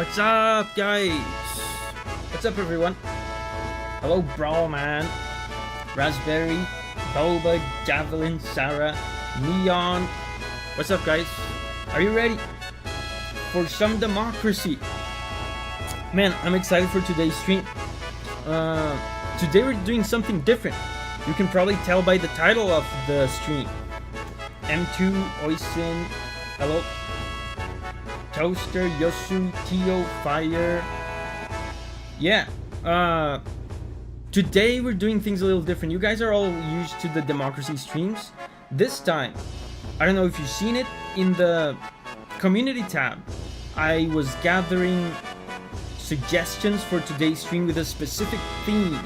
What's up, guys? What's up, everyone? Hello, Brawlman, Raspberry, Boba, Javelin, Sarah, Neon. What's up, guys? Are you ready for some democracy? Man, I'm excited for today's stream. Today we're doing something different. You can probably tell by the title of the stream. M2, Oisin, hello. Toaster, Yosu, Tio, Fire. Yeah. Today we're doing things a little different. You guys are all used to the democracy streams. This time, I don't know if you've seen it, in the community tab, I was gathering suggestions for today's stream with a specific theme.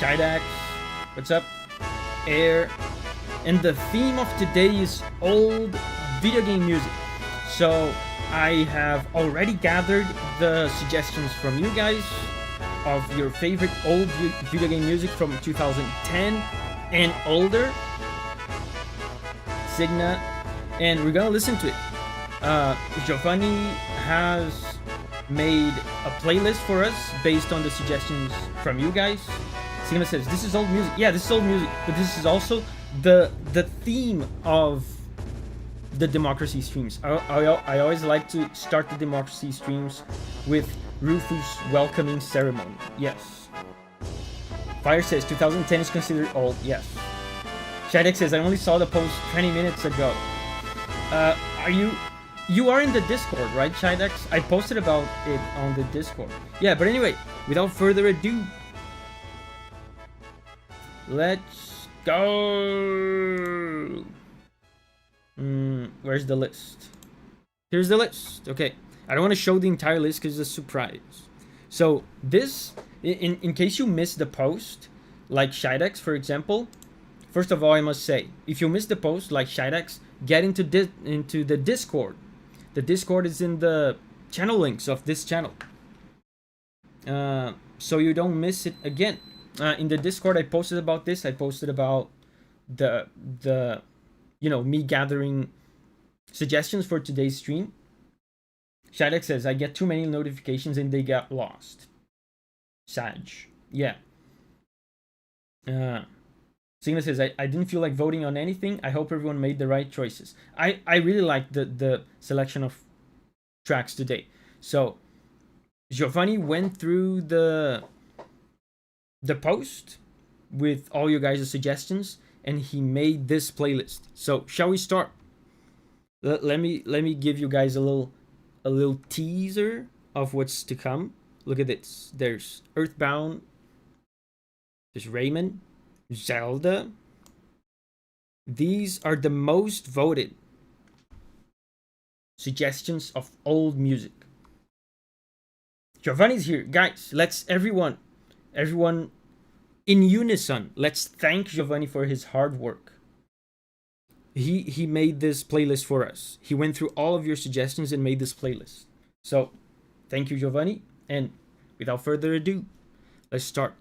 Shidax, what's up? Air. And the theme of today is old video game music. So I have already gathered the suggestions from you guys of your favorite old video game music from 2010 and older. Signa, and we're gonna listen to it. Giovanni has made a playlist for us based on the suggestions from you guys. Signa says this is old music. Yeah, this is old music, but this is also the theme of the democracy streams. I always like to start the democracy streams with Rufus' welcoming ceremony. Yes. Fire says 2010 is considered old. Yes. Shadek says I only saw the post 20 minutes ago. You are in the Discord, right, Shidex? I posted about it on the Discord. Yeah, but anyway, without further ado, let's go. Where's the list? Here's the list. Okay, I don't want to show the entire list because it's a surprise. So this, in case you missed the post, like Shidex, for example. First of all, I must say, if you missed the post, like Shidex, get into the Discord. The Discord is in the channel links of this channel, so you don't miss it again. In the Discord, I posted about this. I posted about the me gathering suggestions for today's stream. Shidex says I get too many notifications and they got lost. Sag, yeah. Signa says, I didn't feel like voting on anything. I hope everyone made the right choices. I really liked the selection of tracks today. So, Giovanni went through the post with all your guys' suggestions, and he made this playlist. So, shall we start? Let me give you guys a little teaser of what's to come. Look at this. There's Earthbound. There's Rayman. Zelda. These are the most voted suggestions of old music. Giovanni's here. Guys, let's everyone in unison, let's thank Giovanni for his hard work. He made this playlist for us. He went through all of your suggestions and made this playlist. So, thank you, Giovanni. And without further ado, let's start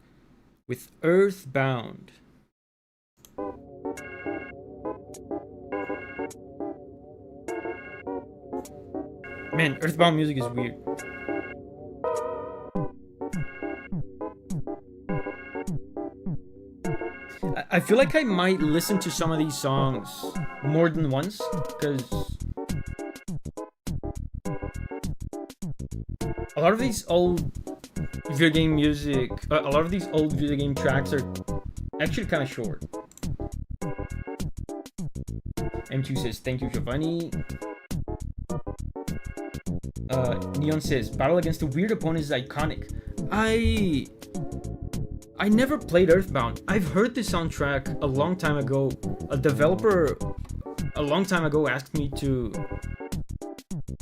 with Earthbound. Man, Earthbound music is weird. I feel like I might listen to some of these songs more than once, because a lot of these old video game music, a lot of these old video game tracks are actually kind of short. M2 says, thank you, Giovanni. Neon says, battle against a weird opponent is iconic. I never played Earthbound. I've heard the soundtrack a long time ago. A developer a long time ago asked me to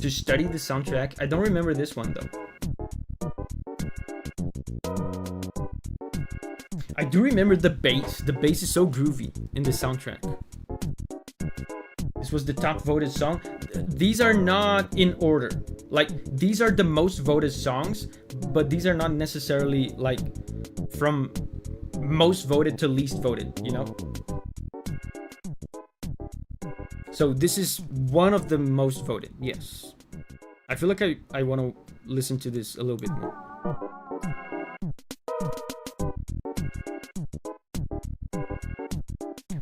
study the soundtrack. I don't remember this one though. I do remember the bass. The bass is so groovy in the soundtrack. This was the top voted song. These are not in order. Like, these are the most voted songs, but these are not necessarily like from most voted to least voted, you know? So this is one of the most voted, yes. I feel like I want to listen to this a little bit more.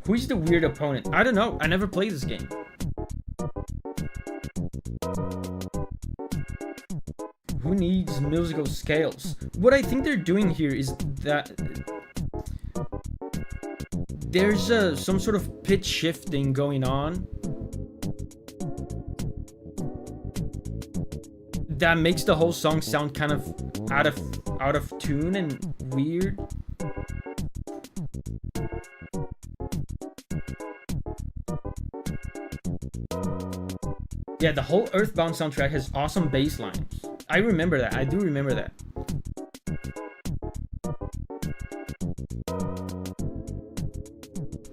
Who is the weird opponent? I don't know. I never played this game. Who needs musical scales? What I think they're doing here is that there's some sort of pitch shifting going on that makes the whole song sound kind of out of tune and weird. Yeah, the whole Earthbound soundtrack has awesome bass lines. I remember that. I do remember that.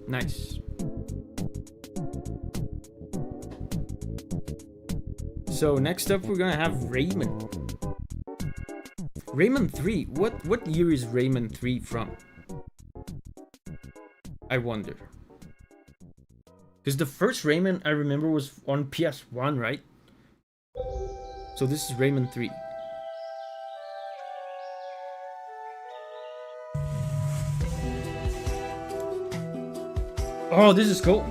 Nice. So next up we're gonna have Rayman. Rayman 3. What year is Rayman 3 from? I wonder. Because the first Rayman I remember was on PS1, right? So this is Rayman 3. Oh, this is cool.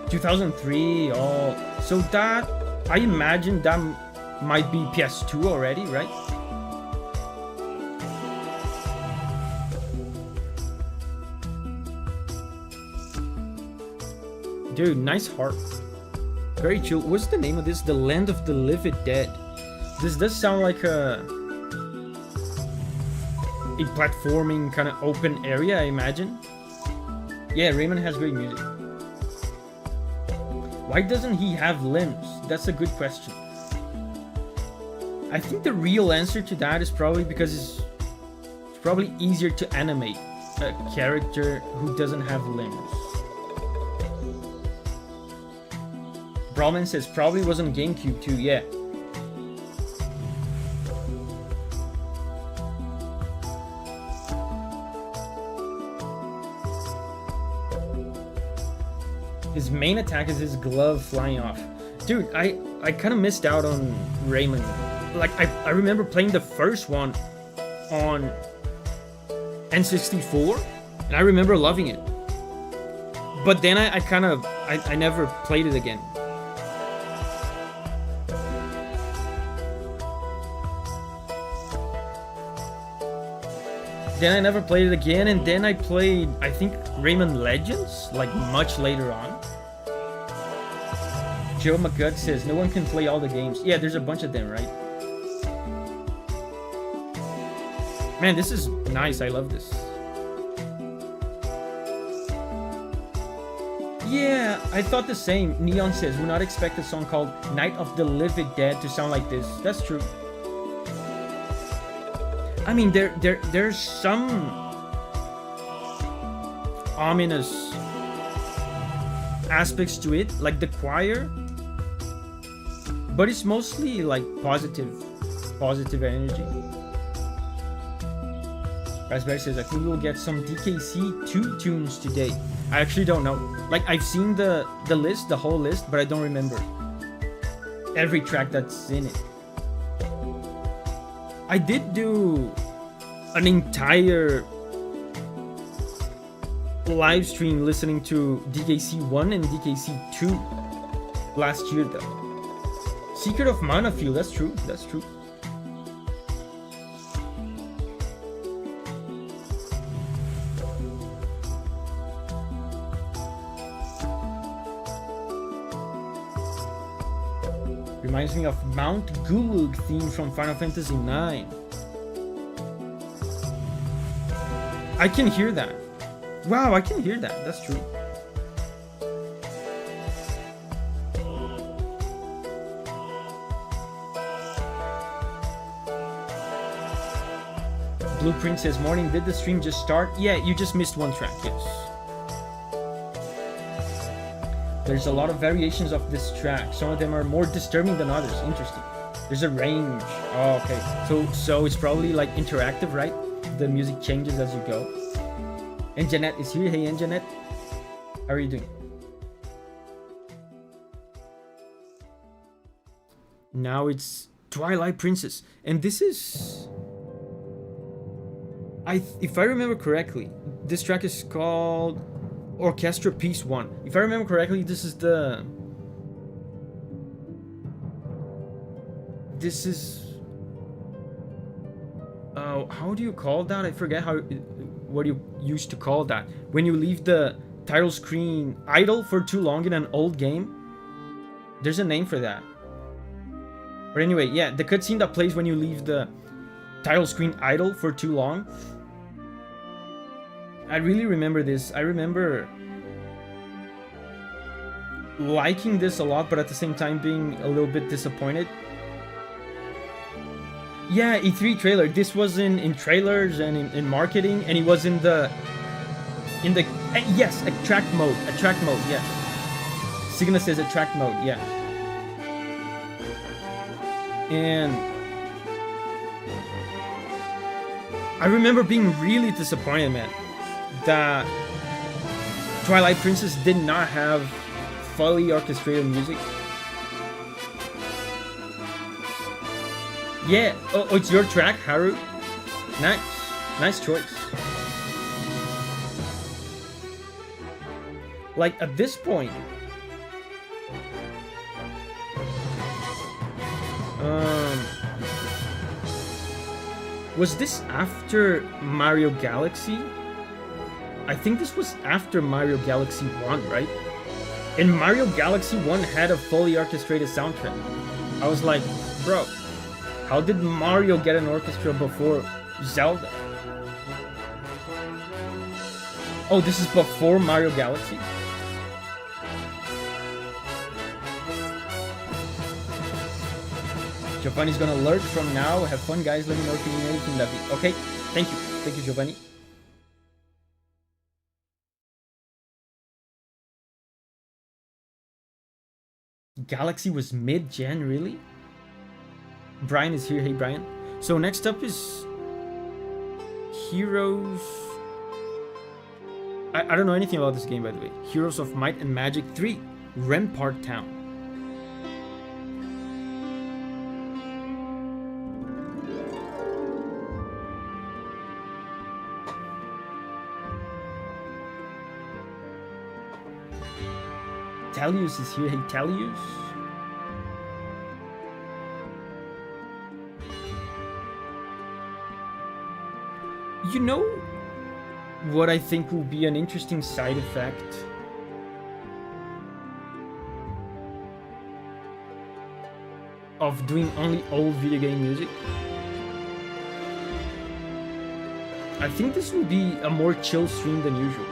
...2003, oh... So that... I imagine that might be PS2 already, right? Dude, nice harp. Very chill. What's the name of this? The Land of the Living Dead. This does sound like a platforming kind of open area, I imagine. Yeah, Rayman has great music. Why doesn't he have limbs? That's a good question. I think the real answer to that is probably because it's probably easier to animate a character who doesn't have limbs. Brawlman says probably was on GameCube too, yeah. His main attack is his glove flying off. Dude, I kind of missed out on Rayman. Like, I remember playing the first one on N64, and I remember loving it. But then I never played it again. Then I never played it again, and then I played, I think, Rayman Legends, like much later on. Joe McGutt says, no one can play all the games. Yeah, there's a bunch of them, right? Man, this is nice. I love this. Yeah, I thought the same. Neon says, would not expect a song called Night of the Living Dead to sound like this. That's true. I mean, there's some ominous aspects to it, like the choir, but it's mostly like positive energy. Raspberry says, I think we'll get some DKC 2 tunes today. I actually don't know. Like, I've seen the list, the whole list, but I don't remember every track that's in it. I did do an entire live stream listening to DKC 1 and DKC 2 last year though. Secret of Mana Field, that's true, that's true. Reminds me of Mount Gulug theme from Final Fantasy IX. I can hear that. Wow, I can hear that. That's true. Blueprint says, morning, did the stream just start? Yeah, you just missed one track, yes. There's a lot of variations of this track. Some of them are more disturbing than others. Interesting. There's a range. Oh, okay. So it's probably like interactive, right? The music changes as you go. And Jeanette is here. Hey, and Jeanette, how are you doing? Now it's Twilight Princess, and this is, if I remember correctly, this track is called Orchestra Piece 1. If I remember correctly, this is how do you call that? I forget what you used to call that. When you leave the title screen idle for too long in an old game. There's a name for that. But anyway, yeah, the cutscene that plays when you leave the title screen idle for too long. I really remember this. I remember liking this a lot, but at the same time being a little bit disappointed. Yeah, E3 trailer. This was in trailers and in marketing, and it was in the yes, attract mode, yes. Signa says attract mode, yeah. And I remember being really disappointed, man, that Twilight Princess did not have fully orchestrated music. Yeah, oh, it's your track, Haru. Nice choice. Like, at this point, was this after Mario Galaxy? I think this was after Mario Galaxy 1, right? And Mario Galaxy 1 had a fully orchestrated soundtrack. I was like, bro, how did Mario get an orchestra before Zelda? Oh, this is before Mario Galaxy? Giovanni's gonna lurk from now. Have fun, guys. Let me know if you need anything, Davi. Okay, thank you. Thank you, Giovanni. Galaxy was mid-gen, really? Brian is here. Hey, Brian. So next up is Heroes. I don't know anything about this game, by the way. Heroes of Might and Magic 3, Rampart Town. Talius is here. Hey, Talius. You know what I think will be an interesting side effect of doing only old video game music? I think this will be a more chill stream than usual.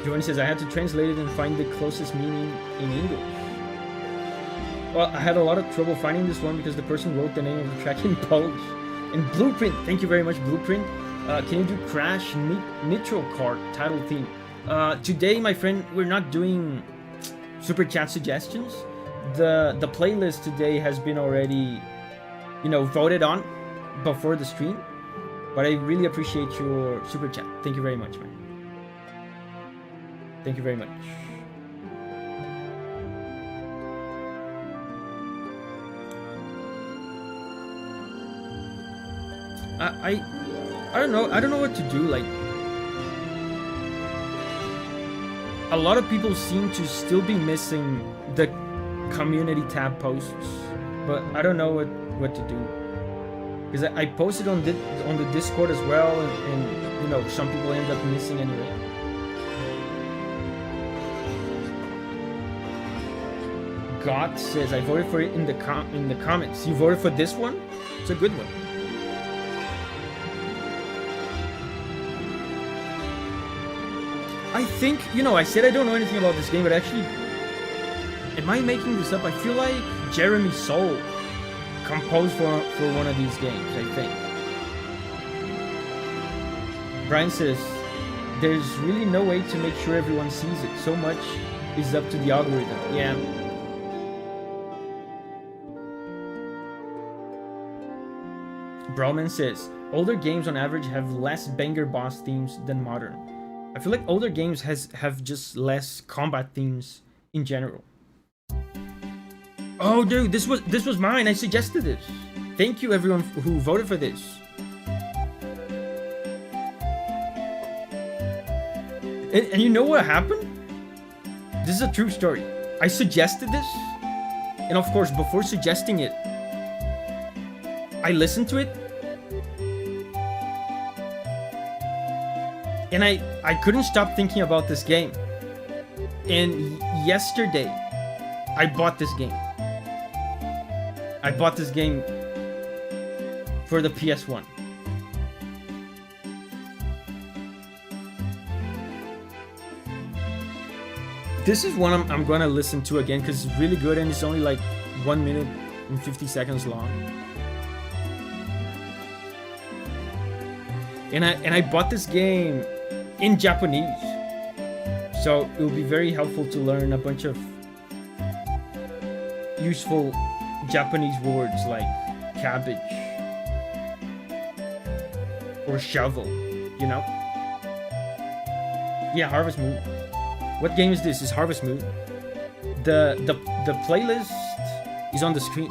Giovanni says, I had to translate it and find the closest meaning in English. Well, I had a lot of trouble finding this one because the person wrote the name of the track in Polish. And Blueprint, thank you very much, Blueprint. Can you do Crash Nitro Kart title theme? Today, my friend, we're not doing super chat suggestions. The playlist today has been already, voted on before the stream. But I really appreciate your super chat. Thank you very much, man. Thank you very much. I don't know. I don't know what to do. Like, a lot of people seem to still be missing the community tab posts, but I don't know what to do, because I posted on the Discord as well, and some people end up missing anyway. God says I voted for it in the comments. You voted for this one? It's a good one. I think, I said I don't know anything about this game, but actually, am I making this up? I feel like Jeremy Soule composed for one of these games, I think. Brian says, there's really no way to make sure everyone sees it. So much is up to the algorithm. Yeah. Brahman says, older games on average have less banger boss themes than modern. I feel like older games have just less combat themes in general. Oh, dude, this was mine. I suggested this. Thank you, everyone who voted for this. And you know what happened? This is a true story. I suggested this, and of course, before suggesting it, I listened to it, and I couldn't stop thinking about this game. And yesterday, I bought this game. I bought this game for the PS1. This is one I'm gonna listen to again because it's really good and it's only like 1 minute and 50 seconds long. And I bought this game in Japanese, so it will be very helpful to learn a bunch of useful Japanese words like cabbage or shovel, you know? Yeah, Harvest Moon. What game is this? It's Harvest Moon. The playlist is on the screen.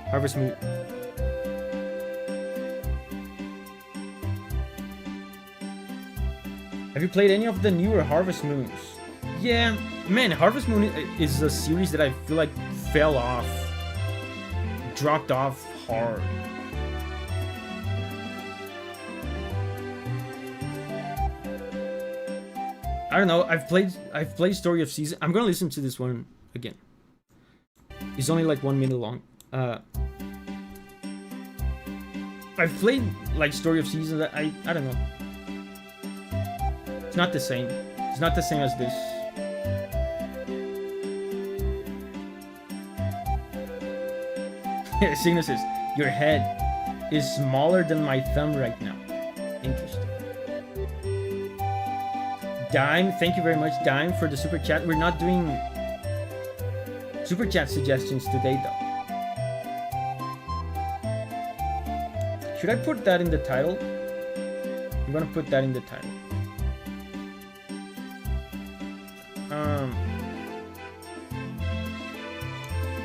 Harvest Moon. Have you played any of the newer Harvest Moons? Yeah, man, Harvest Moon is a series that I feel like fell off. Dropped off hard. I don't know. I've played Story of Seasons. I'm gonna listen to this one again. It's only like 1 minute long. I've played like Story of Seasons. I don't know. It's not the same. It's not the same as this. Signa says, your head is smaller than my thumb right now. Interesting. Dime, thank you very much, Dime, for the super chat. We're not doing super chat suggestions today, though. Should I put that in the title? I'm gonna put that in the title.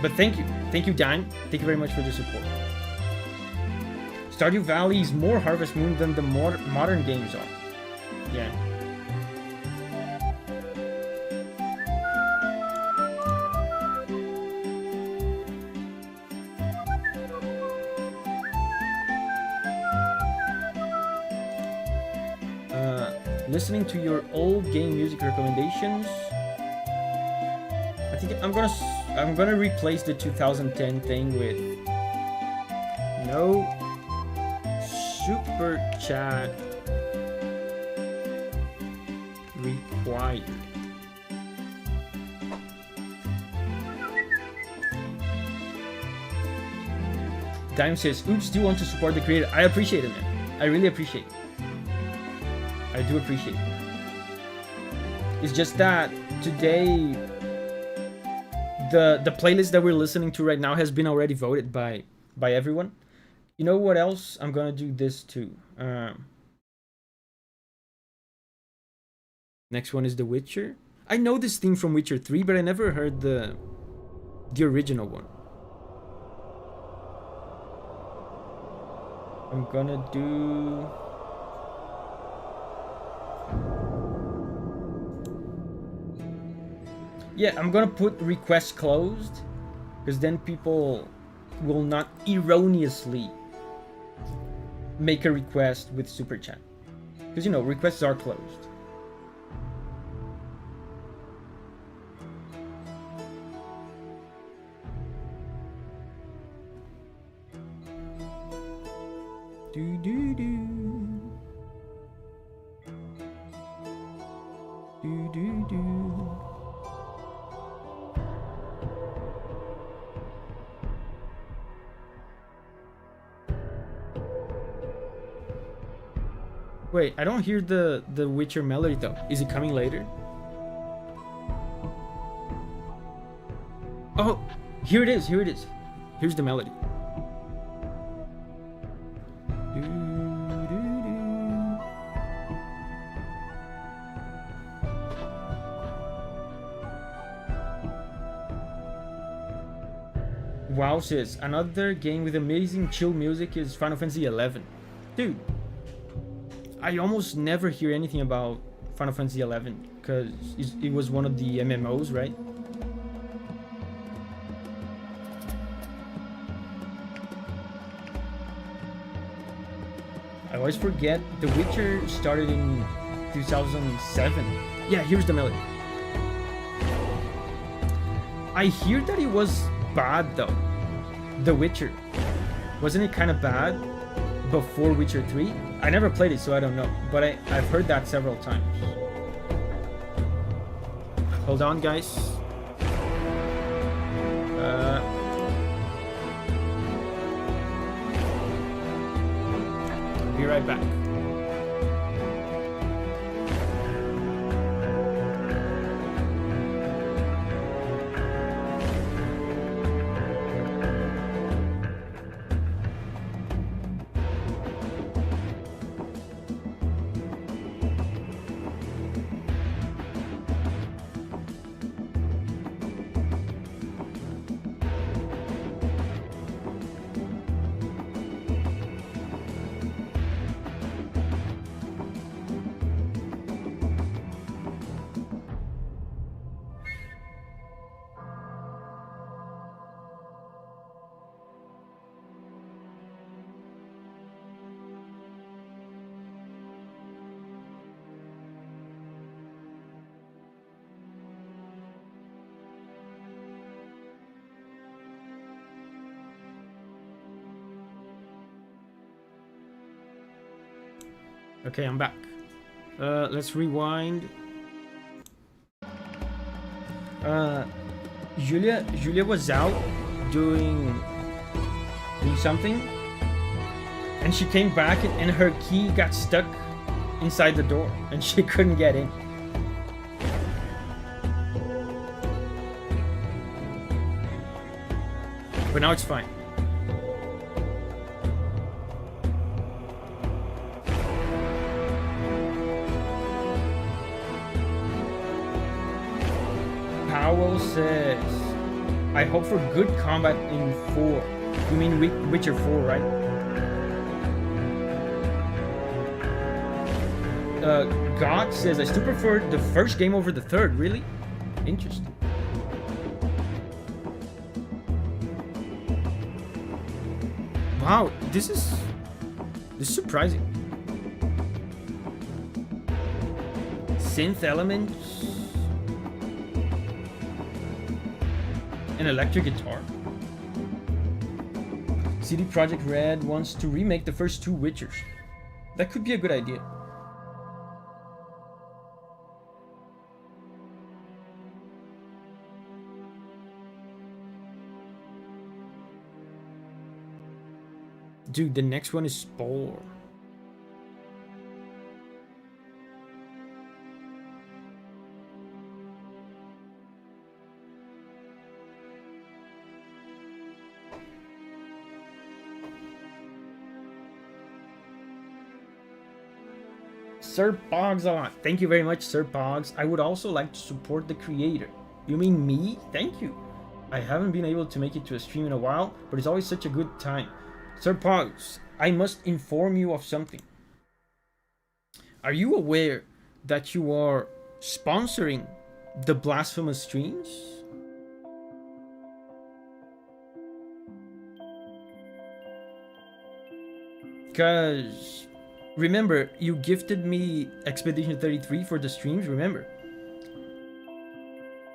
But thank you, Dime. Thank you very much for the support. Stardew Valley is more Harvest Moon than the more modern games are. Yeah. Listening to your old game music recommendations. I think I'm gonna replace the 2010 thing with no super chat required. Dime says, oops, do you want to support the creator? I appreciate it, man. I really appreciate it. I do appreciate it. It's just that today the playlist that we're listening to right now has been already voted by everyone. You know what else? I'm gonna do this too. Next one is The Witcher. I know this theme from Witcher 3, but I never heard the original one. I'm gonna do... Yeah, I'm gonna put request closed, because then people will not erroneously make a request with super chat. Because, you know, requests are closed. Do do do. Do do do. Wait, I don't hear the Witcher melody though. Is it coming later? Oh, here it is, here it is. Here's the melody. Wow says, another game with amazing chill music is Final Fantasy XI. Dude, I almost never hear anything about Final Fantasy XI because it was one of the MMOs, right? I always forget The Witcher started in 2007. Yeah, here's the melody. I hear that it was bad though. The Witcher. Wasn't it kind of bad before Witcher 3? I never played it, so I don't know. But I've heard that several times. Hold on, guys. Be right back. Okay, I'm back. Let's rewind. Julia was out doing something, and she came back and her key got stuck inside the door and she couldn't get in. But now it's fine. Powell says, I hope for good combat in 4. You mean Witcher 4, right? God says, I still prefer the first game over the third. Really? Interesting. Wow, this is surprising. Synth elements. An electric guitar. CD Projekt Red wants to remake the first 2 Witchers. That could be a good idea. Dude, the next one is Spore. Sir Pogs, thank you very much, Sir Pogs. I would also like to support the creator. You mean me? Thank you. I haven't been able to make it to a stream in a while, but it's always such a good time. Sir Pogs, I must inform you of something. Are you aware that you are sponsoring the Blasphemous streams? Because remember, you gifted me Expedition 33 for the streams, remember?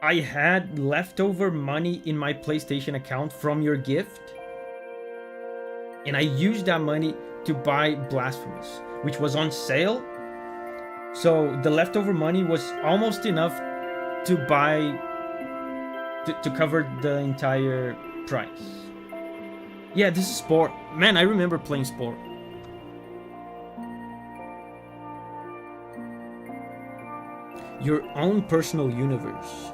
I had leftover money in my PlayStation account from your gift, and I used that money to buy Blasphemous, which was on sale. So the leftover money was almost enough to buy, to cover the entire price. Yeah, this is Spore. Man, I remember playing Spore. Your own personal universe.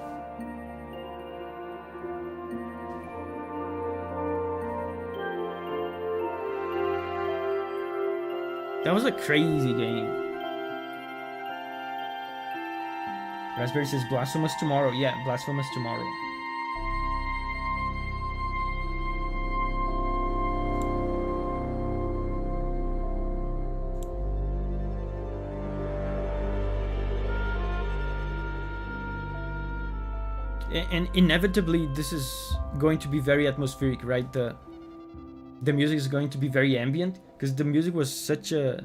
That was a crazy game. Raspberry says Blasphemous tomorrow. Yeah, Blasphemous tomorrow. And inevitably this is going to be very atmospheric, right? The music is going to be very ambient because the music was such a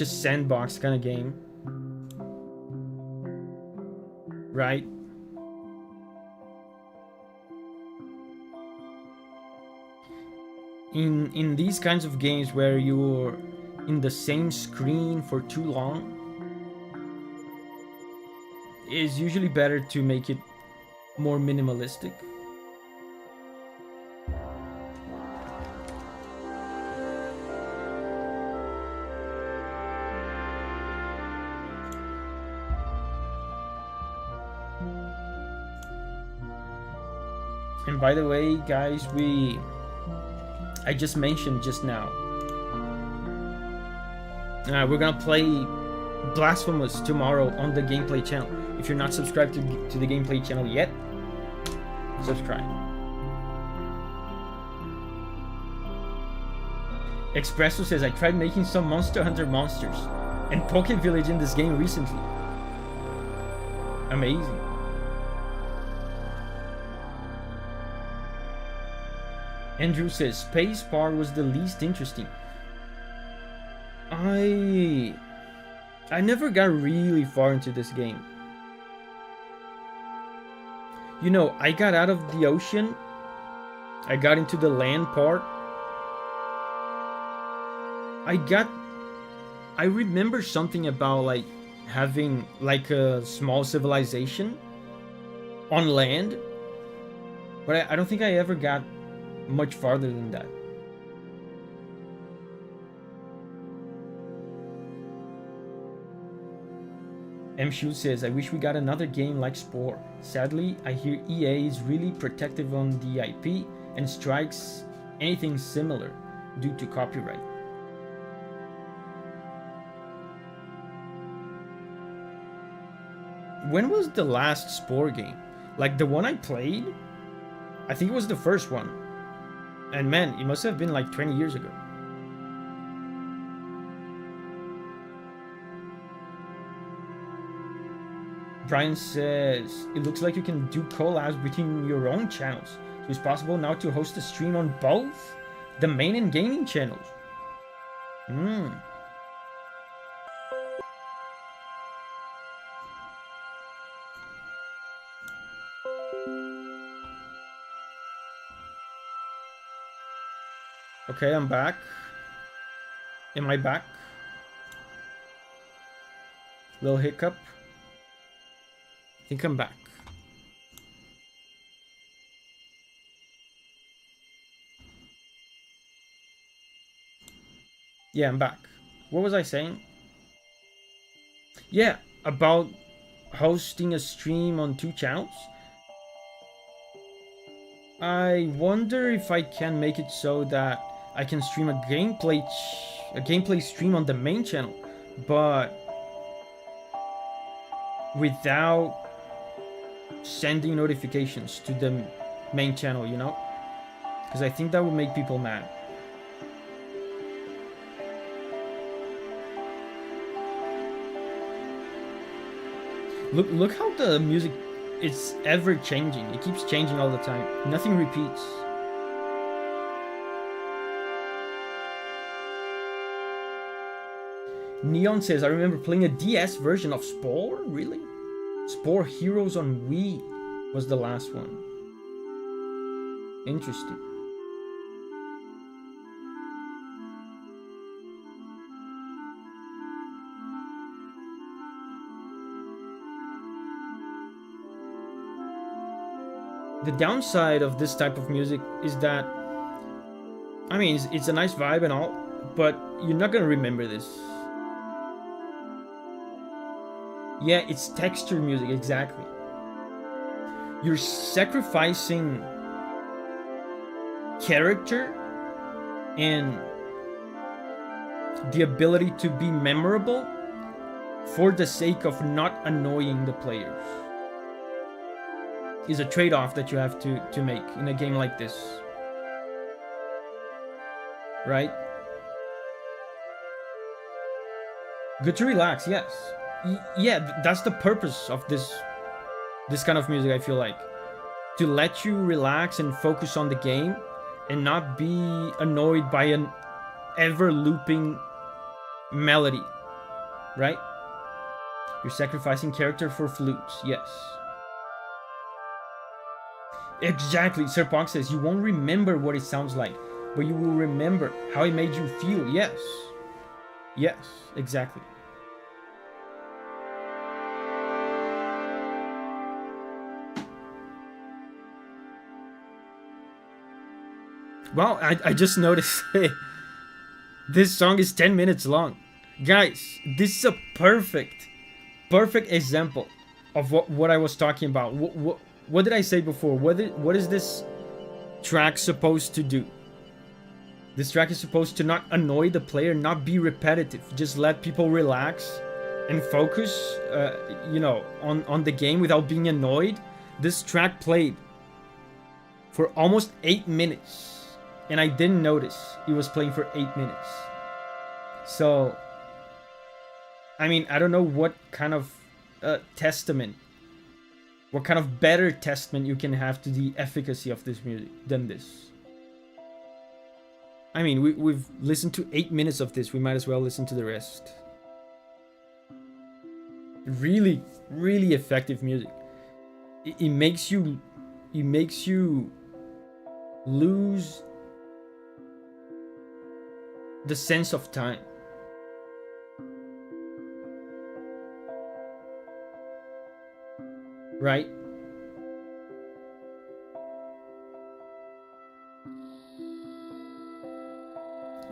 sandbox kind of game, right? In these kinds of games where you're in the same screen for too long, it's usually better to make it more minimalistic. And by the way, guys, I just mentioned just now, we're gonna play Blasphemous tomorrow on the gameplay channel. If you're not subscribed to the gameplay channel yet, subscribe. Espresso says, I tried making some Monster Hunter monsters and Poke Village in this game recently. Amazing. Andrew says, Space Part was the least interesting. I never got really far into this game. You know, I got out of the ocean. I got into the land part. I remember something about like having like a small civilization on land, but I don't think I ever got much farther than that. M. Shu says, I wish we got another game like Spore. Sadly, I hear EA is really protective on the IP and strikes anything similar due to copyright. When was the last Spore game? Like the one I played? I think it was the first one. And man, it must have been like 20 years ago. Brian says, it looks like you can do collabs between your own channels. So it's possible now to host a stream on both the main and gaming channels. Okay, I'm back. Am I back? Little hiccup. I think I'm back. Yeah, I'm back. What was I saying? Yeah, about hosting a stream on 2 channels. I wonder if I can make it so that I can stream a gameplay stream on the main channel, but without sending notifications to the main channel, you know? Because I think that would make people mad. Look how the music is ever changing. It keeps changing all the time. Nothing repeats. Neon says, I remember playing a DS version of Spore? Really? Spore Heroes on Wii was the last one. Interesting. The downside of this type of music is that, I mean, it's a nice vibe and all, but you're not gonna remember this. Yeah, it's texture music, exactly. You're sacrificing character and the ability to be memorable for the sake of not annoying the players. Is a trade-off that you have to make in a game like this. Right? Good to relax, yes. Yeah, that's the purpose of this This kind of music, I feel like, to let you relax and focus on the game and not be annoyed by an ever looping melody, right? You're sacrificing character for flutes, yes. Exactly, Sir Pog says, you won't remember what it sounds like, but you will remember how it made you feel, yes. Yes, exactly. Wow, I just noticed this song is 10 minutes long. Guys, this is a perfect example of what I was talking about. What did I say before? What is this track supposed to do? This track is supposed to not annoy the player, not be repetitive. Just let people relax and focus, you know, on the game without being annoyed. This track played for almost 8 minutes. And I didn't notice it was playing for 8 minutes. So, I mean, I don't know what kind of testament, what kind of better testament you can have to the efficacy of this music than this. I mean, we've listened to 8 minutes of this. We might as well listen to the rest. Really, really effective music. It makes you lose the sense of time. Right?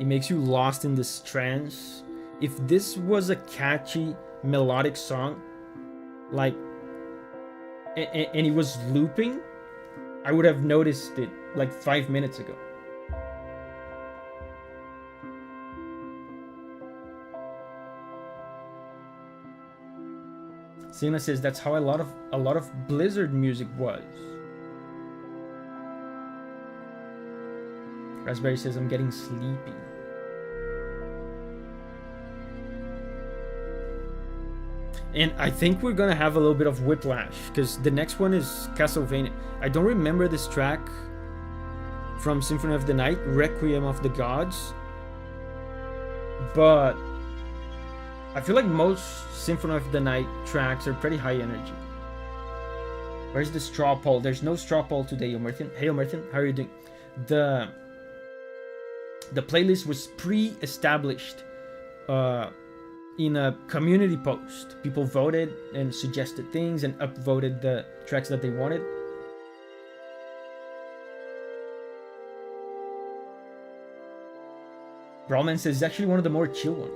It makes you lost in this trance. If this was a catchy melodic song, like, and it was looping, I would have noticed it like 5 minutes ago. Sina says that's how a lot of Blizzard music was. Raspberry says I'm getting sleepy. And I think we're gonna have a little bit of whiplash because the next one is Castlevania. I don't remember this track from Symphony of the Night, Requiem of the Gods, but I feel like most Symphony of the Night tracks are pretty high energy. Where's the straw poll? There's no straw poll today, Omerthin. Hey Omerthin, how are you doing? The playlist was pre-established in a community post. People voted and suggested things and upvoted the tracks that they wanted. Brawlman says it's actually one of the more chill ones.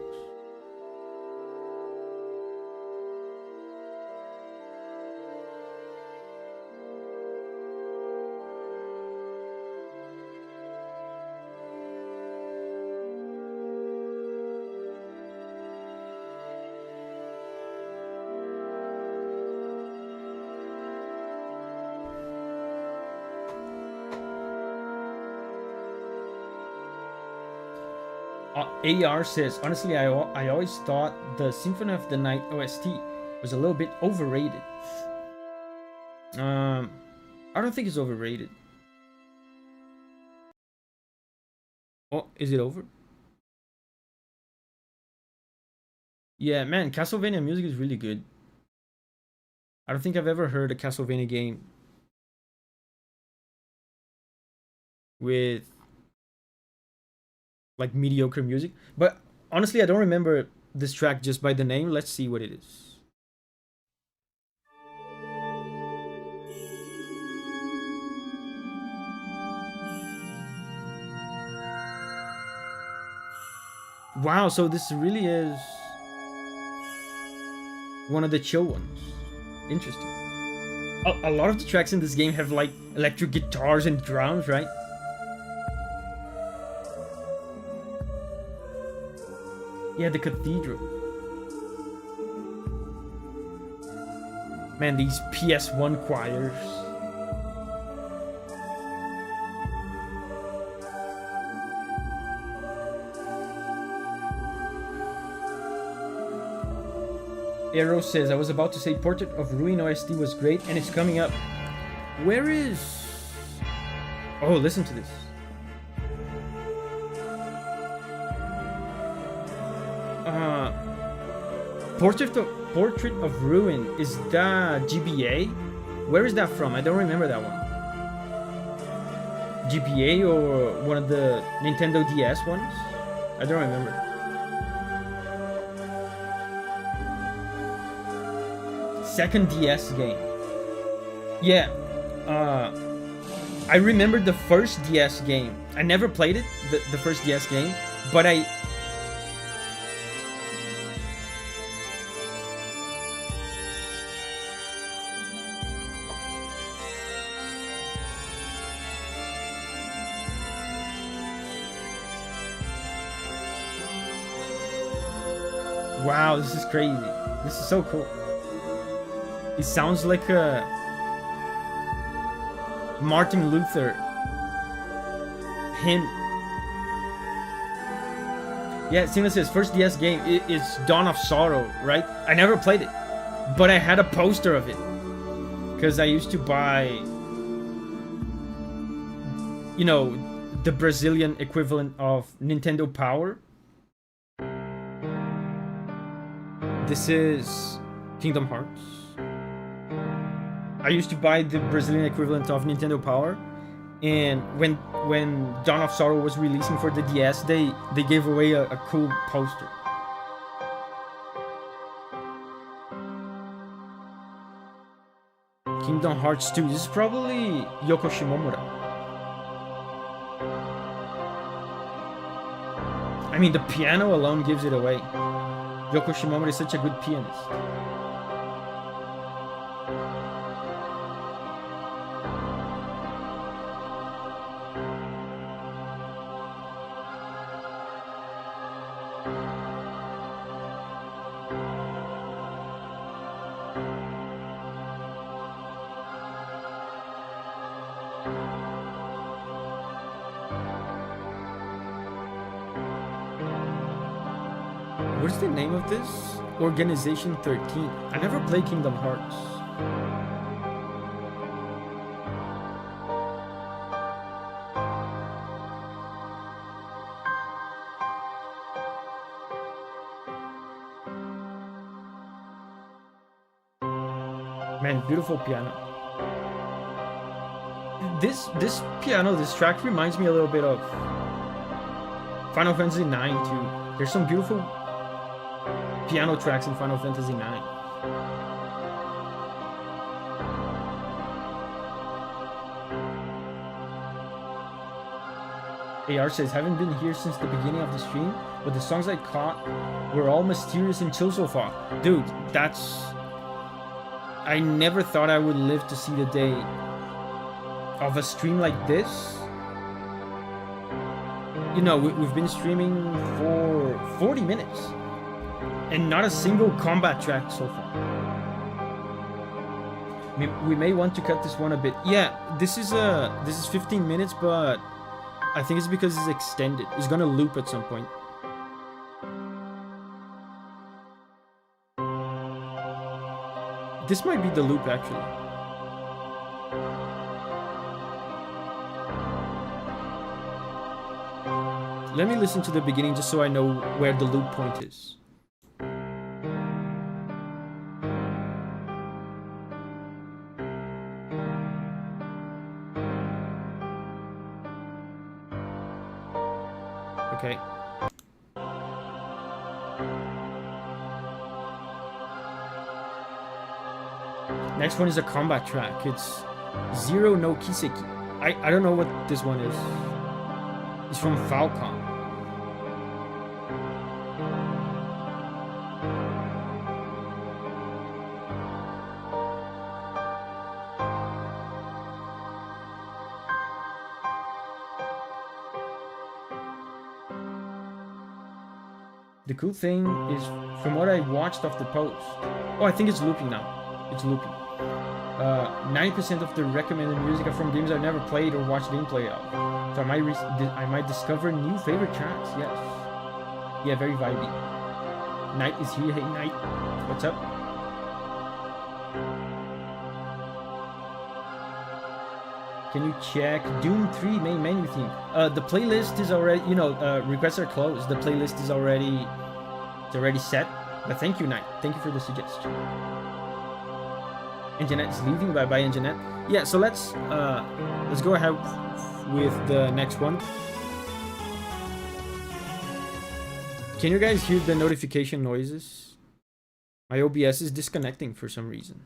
AR says, honestly, I always thought the Symphony of the Night OST was a little bit overrated. I don't think it's overrated. Oh, is it over? Yeah, man, Castlevania music is really good. I don't think I've ever heard a Castlevania game with like mediocre music, but honestly I don't remember this track just by the name. Let's see what it is. Wow, so this really is one of the chill ones. Interesting. A lot of the tracks in this game have like electric guitars and drums, right? Yeah, the cathedral. Man, these PS1 choirs. Arrow says, I was about to say Portrait of Ruin OST was great and it's coming up. Where is... Oh, listen to this. Portrait of Ruin, is that GBA? Where is that from? I don't remember that one. GBA or one of the Nintendo DS ones? I don't remember. Second DS game. Yeah. I remember the first DS game. I never played it, the first DS game, but I... Wow, this is crazy. This is so cool. It sounds like a Martin Luther hymn. Yeah, Sina says first DS game is Dawn of Sorrow, right? I never played it, but I had a poster of it because I used to buy, you know, the Brazilian equivalent of Nintendo Power. This is Kingdom Hearts. I used to buy the Brazilian equivalent of Nintendo Power, and when Dawn of Sorrow was releasing for the DS, they gave away a cool poster. Kingdom Hearts 2. This is probably Yoko Shimomura. I mean, the piano alone gives it away. Yoko Shimomura is such a good pianist. What's the name of this? Organization 13. I never played Kingdom Hearts. Man, beautiful piano. This piano, this track reminds me a little bit of Final Fantasy IX too. There's some beautiful piano tracks in Final Fantasy IX. AR says, haven't been here since the beginning of the stream, but the songs I caught were all mysterious and chill so far. Dude, that's... I never thought I would live to see the day of a stream like this. You know, we've been streaming for 40 minutes. And not a single combat track so far. We may want to cut this one a bit. Yeah, this is 15 minutes, but I think it's because it's extended. It's gonna loop at some point. This might be the loop actually. Let me listen to the beginning just so I know where the loop point is. Okay. Next one is a combat track. It's Zero no Kiseki. I don't know what this one is. It's from Falcon. The cool thing is, from what I watched of the post... Oh, I think it's looping now. It's looping. 90% of the recommended music are from games I've never played or watched gameplay of. So I might discover new favorite tracks, yes. Yeah, very vibey. Night is here. Hey, Night. What's up? Can you check Doom 3 main menu theme? The playlist is already, requests are closed. The playlist is already, set. But thank you, Knight. Thank you for the suggestion. And Jeanette's leaving. Bye bye, and Jeanette. Yeah, so let's go ahead with the next one. Can you guys hear the notification noises? My OBS is disconnecting for some reason.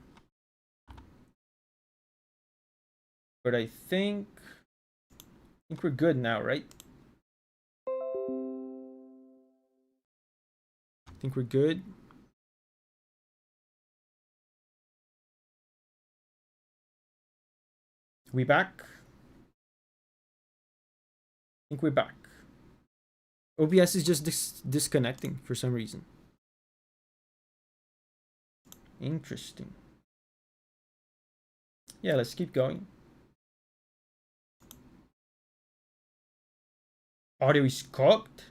But I think we're good now, right? I think we're good. We back? I think we're back. OBS is just disconnecting for some reason. Interesting. Yeah, let's keep going. Audio is cooked.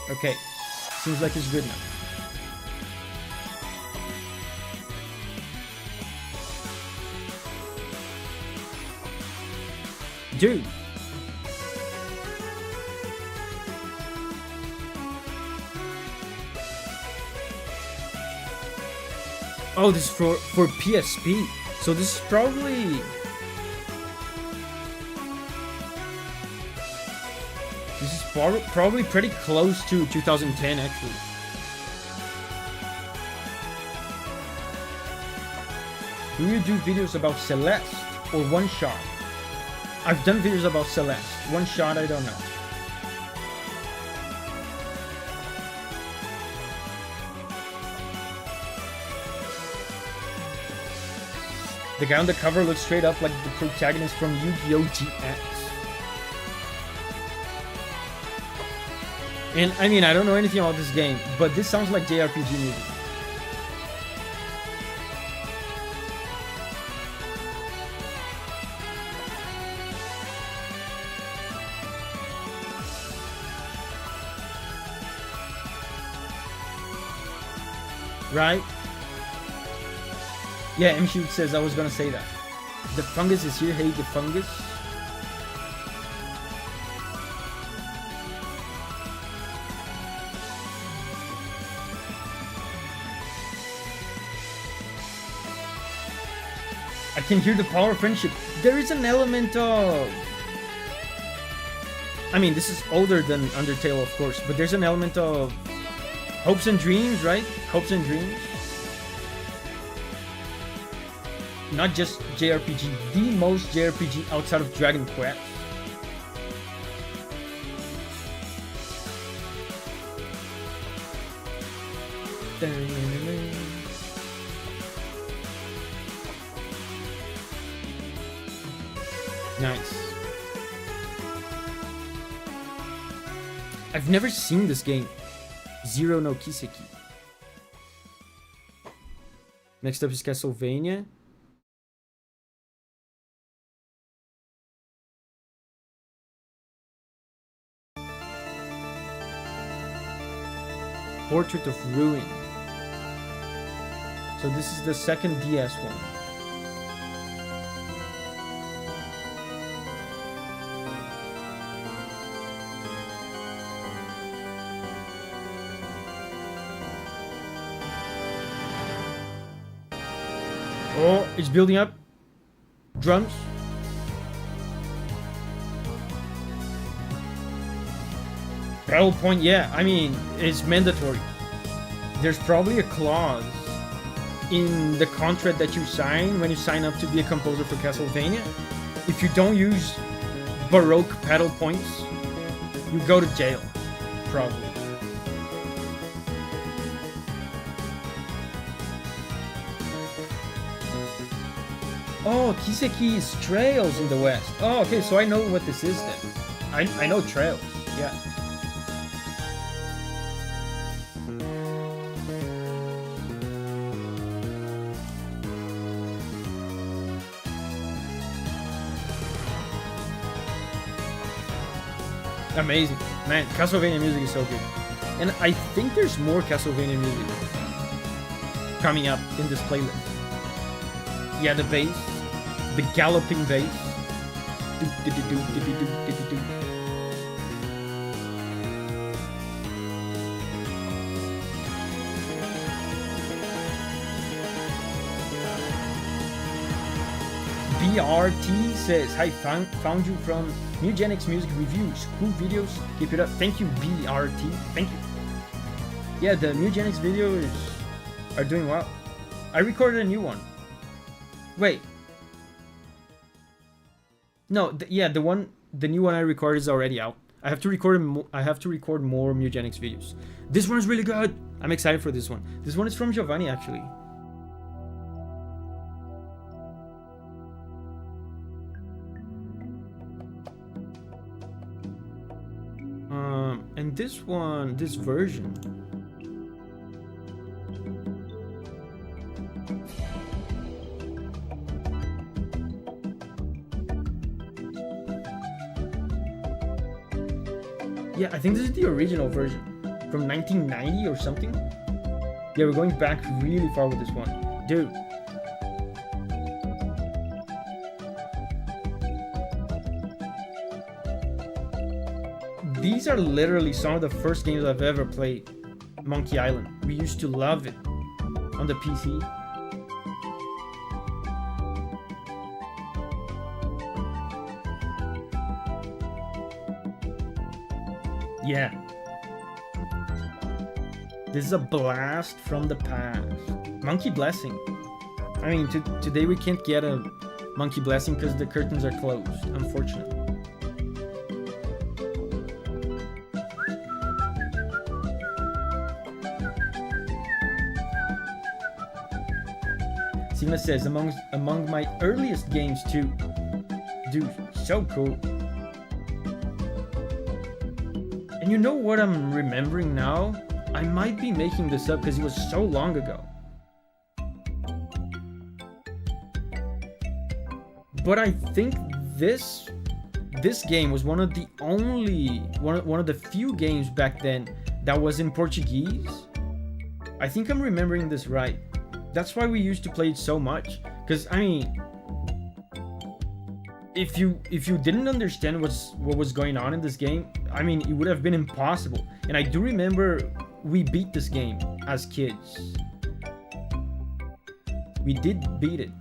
Okay, seems like it's good now. Dude. Oh, this is for PSP. So this is probably... This is probably pretty close to 2010, actually. Do you do videos about Celeste or One Shot? I've done videos about Celeste. One Shot, I don't know. The guy on the cover looks straight up like the protagonist from Yu-Gi-Oh! GX. And I mean, I don't know anything about this game, but this sounds like JRPG music. Right? Yeah, M-Shoot says I was gonna say that. The fungus is here. Hey, the fungus. I can hear the power of friendship. There is an element of... I mean, this is older than Undertale, of course, but there's an element of hopes and dreams, right? Hopes and dreams. Not just JRPG, the most JRPG outside of Dragon Quest. Nice. I've never seen this game. Zero no Kiseki. Next up is Castlevania. Portrait of Ruin. So this is the second DS one. Oh, it's building up. Drums. Battle point, yeah, I mean, it's mandatory. There's probably a clause in the contract that you sign when you sign up to be a composer for Castlevania. If you don't use Baroque pedal points, you go to jail, probably. Oh, Kiseki is Trails in the West. Oh, okay, so I know what this is then. I know Trails, yeah. Amazing. Man, Castlevania music is so good. And I think there's more Castlevania music coming up in this playlist. Yeah, the bass, the galloping bass. BRT says, hi, found you from Mugenics Music Reviews. Cool videos, keep it up. Thank you, BRT. Thank you. Yeah, the Mugenics videos are doing well. I recorded a new one. Wait. No, the new one I recorded is already out. I have to record more Mugenics videos. This one is really good. I'm excited for this one. This one is from Giovanni, actually. And this version. Yeah, I think this is the original version from 1990 or something. Yeah, we're going back really far with this one. Dude. These are literally some of the first games I've ever played. Monkey Island. We used to love it on the PC. Yeah. This is a blast from the past. Monkey Blessing. I mean, today we can't get a Monkey Blessing because the curtains are closed, unfortunately. Sigma says, among my earliest games too. Dude, so cool. And you know what I'm remembering now? I might be making this up because it was so long ago. But I think this game was one of the few games back then that was in Portuguese. I think I'm remembering this right. That's why we used to play it so much. Because I mean, if you didn't understand what was going on in this game, I mean, it would have been impossible. And I do remember we beat this game as kids. We did beat it.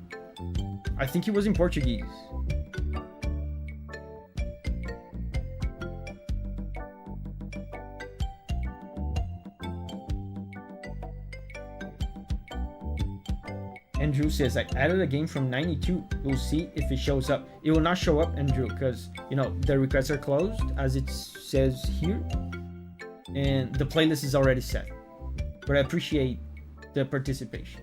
I think it was in Portuguese. Andrew says, I added a game from 92. We'll see if it shows up. It will not show up, Andrew, because, you know, the requests are closed, as it says here. And the playlist is already set. But I appreciate the participation.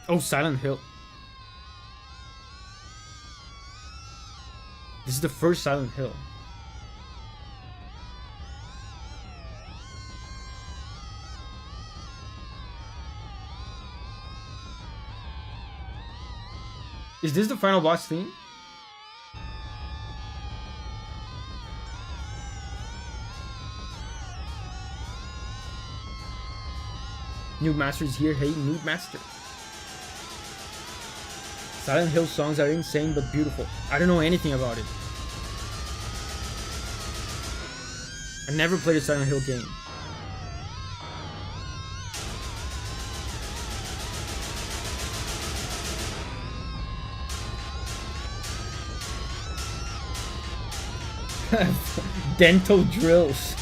Oh, Silent Hill. This is the first Silent Hill. Is this the final boss theme? Noob Master is here. Hey, Noob Master. Silent Hill songs are insane but beautiful. I don't know anything about it. I never played a Silent Hill game. Dental drills.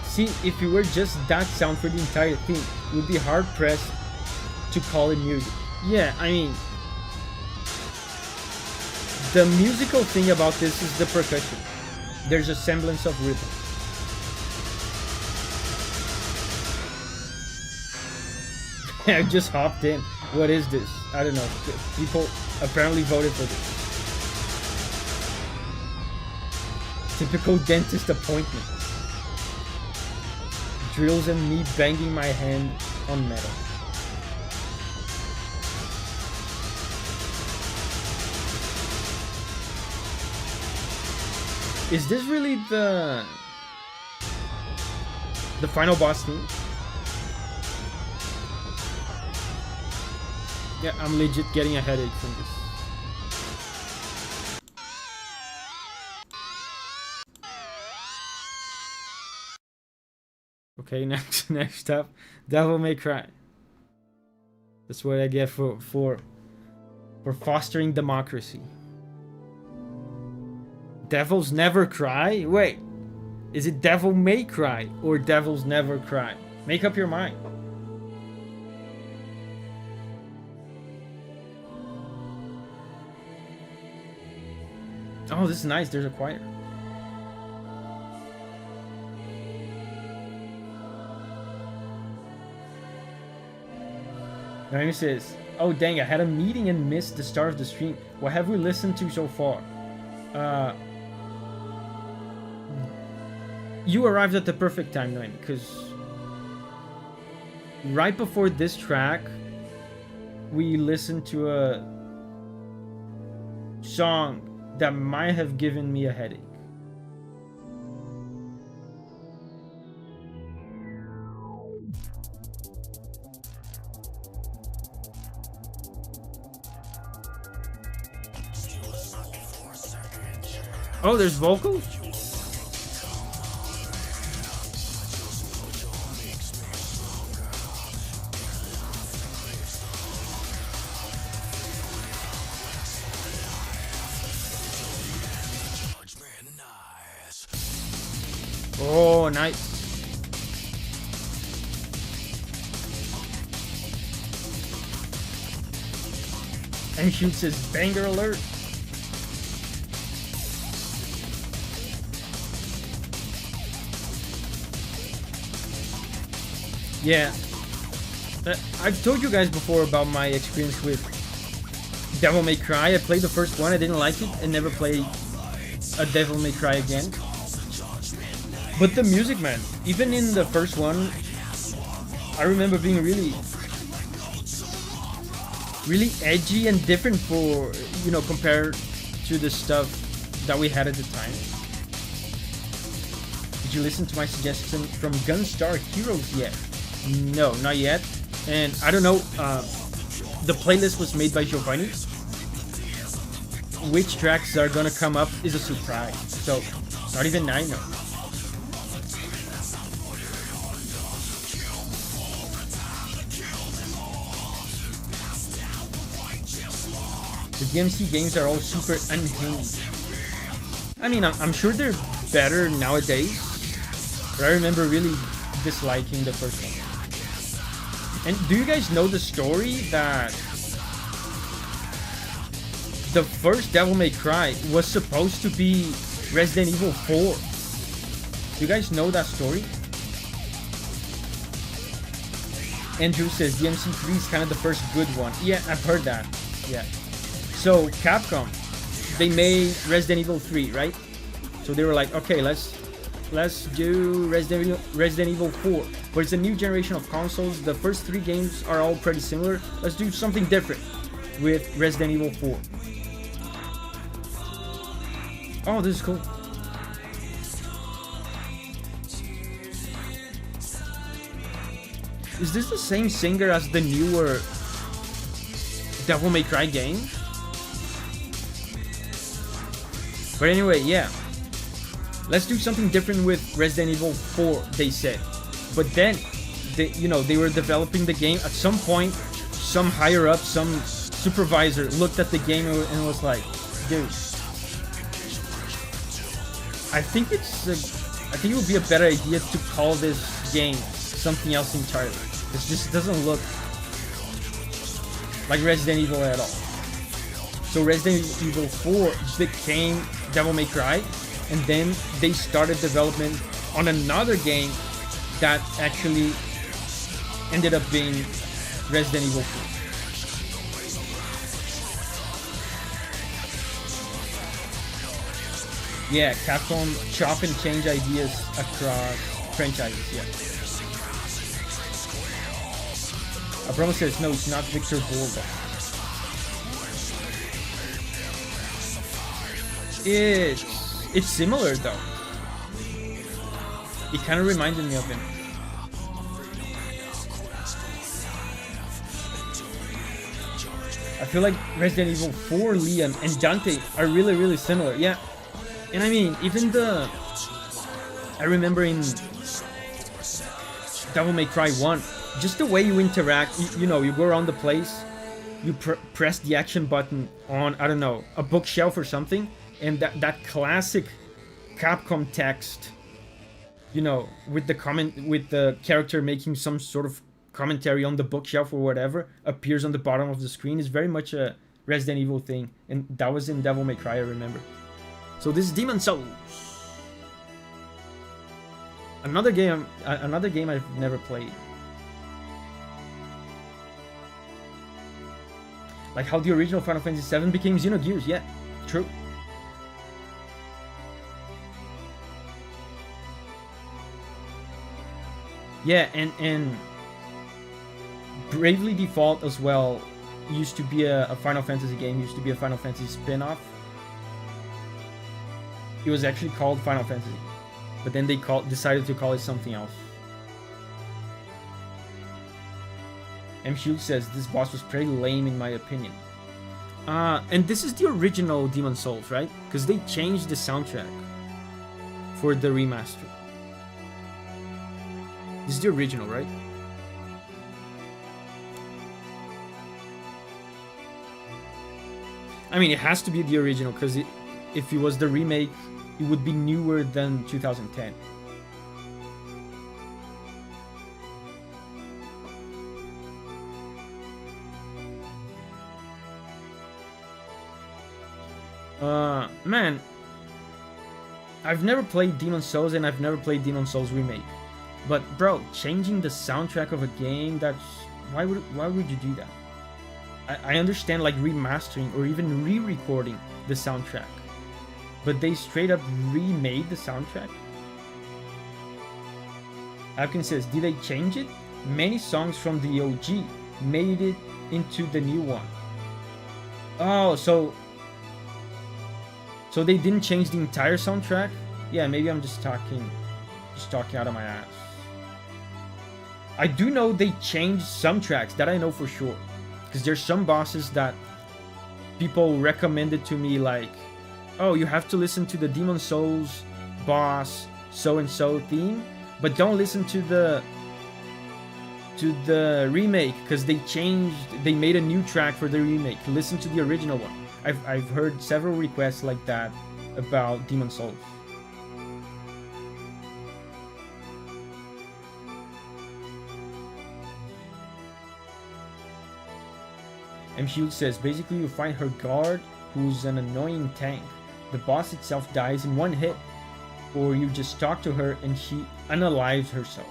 See, if you were just that sound for the entire thing, you would be hard pressed to call it music. Yeah, I mean, the musical thing about this is the percussion. There's a semblance of rhythm. I just hopped in. What is this? I don't know. People apparently voted for this. Typical dentist appointment. Drills and me banging my hand on metal. Is this really the final boss theme? Yeah, I'm legit getting a headache from this. Okay, next up, Devil May Cry. That's what I get for fostering democracy. Devils never cry? Wait, is it Devil May Cry or Devils never cry? Make up your mind. Oh, this is nice. There's a choir. Naomi says, oh dang, I had a meeting and missed the start of the stream. What have we listened to so far? You arrived at the perfect time, Noemi, because right before this track, we listened to a song that might have given me a headache. Oh, there's vocals? Oh, nice. And shoots his banger alert. Yeah. I've told you guys before about my experience with Devil May Cry. I played the first one, I didn't like it, and never played a Devil May Cry again. But the music, man, even in the first one, I remember being really edgy and different for, you know, compared to the stuff that we had at the time. Did you listen to my suggestion from Gunstar Heroes yet? No, not yet. And I don't know, the playlist was made by Giovanni. Which tracks are gonna come up is a surprise. So, not even I know. The DMC games are all super unhinged. I mean, I'm sure they're better nowadays, but I remember really disliking the first one. And do you guys know the story that the first Devil May Cry was supposed to be Resident Evil 4? Do you guys know that story? Andrew says DMC 3 is kind of the first good one. Yeah, I've heard that. Yeah. So Capcom, they made Resident Evil 3, right? So they were like, okay, let's do Resident Evil 4. But it's a new generation of consoles. The first 3 games are all pretty similar. Let's do something different with Resident Evil 4. Oh, this is cool. Is this the same singer as the newer Devil May Cry game? But anyway, yeah. Let's do something different with Resident Evil 4, they said. But then, they were developing the game. At some point, some higher up, some supervisor looked at the game and was like, dude, I think it would be a better idea to call this game something else entirely. This just doesn't look like Resident Evil at all. So Resident Evil 4 became Devil May Cry, and then they started development on another game that actually ended up being Resident Evil 4. Yeah, Capcom chop and change ideas across franchises, yeah. I promise says, no, it's not Victor Borga. It's similar though. It kind of reminded me of him. I feel like Resident Evil 4, Leon, and Dante are really, really similar. Yeah. And I mean, even I remember in Devil May Cry 1, just the way you interact, you know, you go around the place, you press the action button on, I don't know, a bookshelf or something, and that classic Capcom text, you know, with the character making some sort of commentary on the bookshelf or whatever, appears on the bottom of the screen is very much a Resident Evil thing, and that was in Devil May Cry, I remember. So this is Demon Souls. Another game I've never played. Like how the original Final Fantasy VII became Xenogears. Yeah, true. Yeah, and Bravely Default as well used to be a Final Fantasy game, used to be a Final Fantasy spin-off. It was actually called Final Fantasy, but then they decided to call it something else. M. Shield says, this boss was pretty lame in my opinion. And this is the original Demon Souls, right? Because they changed the soundtrack for the remaster. This is the original, right? I mean, it has to be the original, because if it was the remake, it would be newer than 2010. Man, I've never played Demon Souls and I've never played Demon Souls Remake. But bro, changing the soundtrack of a game, why would you do that? I understand like remastering or even re-recording the soundtrack, but they straight up remade the soundtrack. Alkin says, did they change it? Many songs from the OG made it into the new one. Oh, so they didn't change the entire soundtrack? Yeah, maybe I'm just talking out of my ass. I do know they changed some tracks, that I know for sure. Because there's some bosses that people recommended to me, like, oh, you have to listen to the Demon Souls boss so-and-so theme, but don't listen to the remake, because they made a new track for the remake. Listen to the original one. I've heard several requests like that about Demon Souls. M. Shield says, basically you find her guard, who's an annoying tank. The boss itself dies in one hit, or you just talk to her and she unalives herself.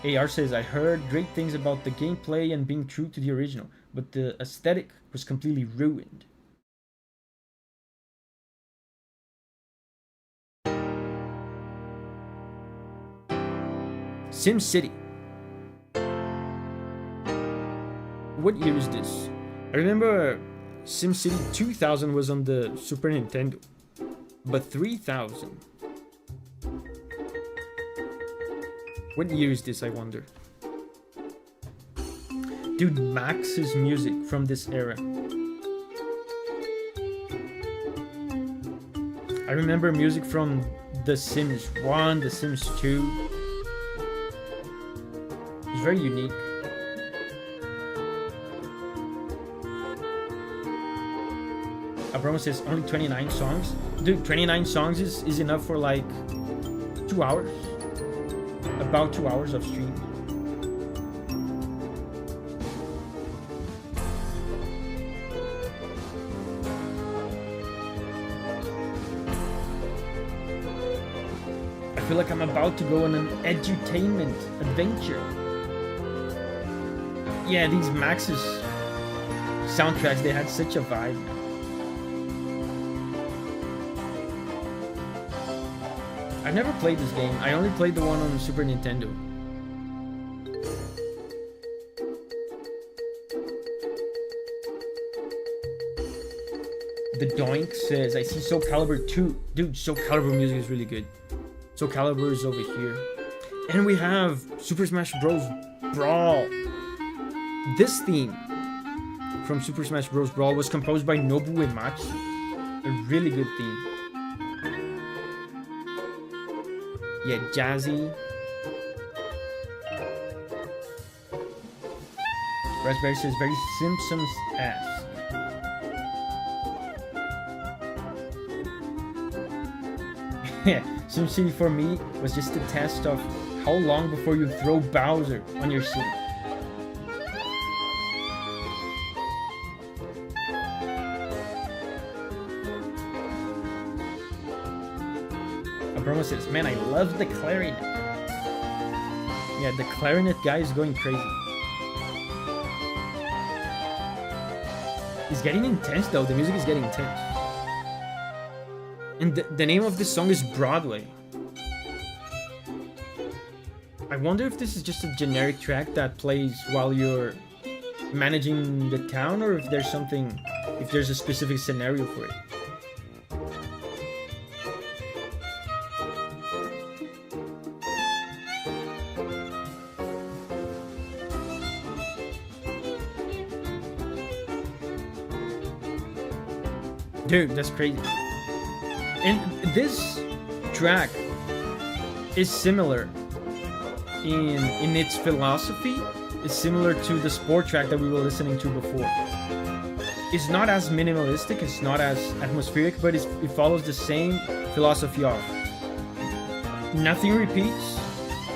AR says, I heard great things about the gameplay and being true to the original, but the aesthetic was completely ruined. SimCity. What year is this? I remember SimCity 2000 was on the Super Nintendo, but 3000. What year is this, I wonder? Dude, Max's music from this era. I remember music from The Sims 1, The Sims 2. It's very unique. Abramo says only 29 songs. Dude, 29 songs is enough for like 2 hours. About 2 hours of stream. I feel like I'm about to go on an edutainment adventure. Yeah, these Max's soundtracks, they had such a vibe. I've never played this game. I only played the one on Super Nintendo. The Doink says, I see Soulcalibur II. Dude, Soulcalibur music is really good. Soulcalibur is over here. And we have Super Smash Bros. Brawl. This theme from Super Smash Bros. Brawl was composed by Nobu Uematsu. A really good theme. Yeah, jazzy. Raspberry says, very Simpsons-esque. Yeah, SimCity for me was just a test of how long before you throw Bowser on your city. Abramo says, man, I love the clarinet. Yeah, the clarinet guy is going crazy. It's getting intense though, the music is getting intense. And the name of this song is Broadway. I wonder if this is just a generic track that plays while you're managing the town, or if there's something, if there's a specific scenario for it. Dude, that's crazy. And this track is similar in its philosophy. It's similar to the Spore track that we were listening to before. It's not as minimalistic, it's not as atmospheric, but it follows the same philosophy of nothing repeats,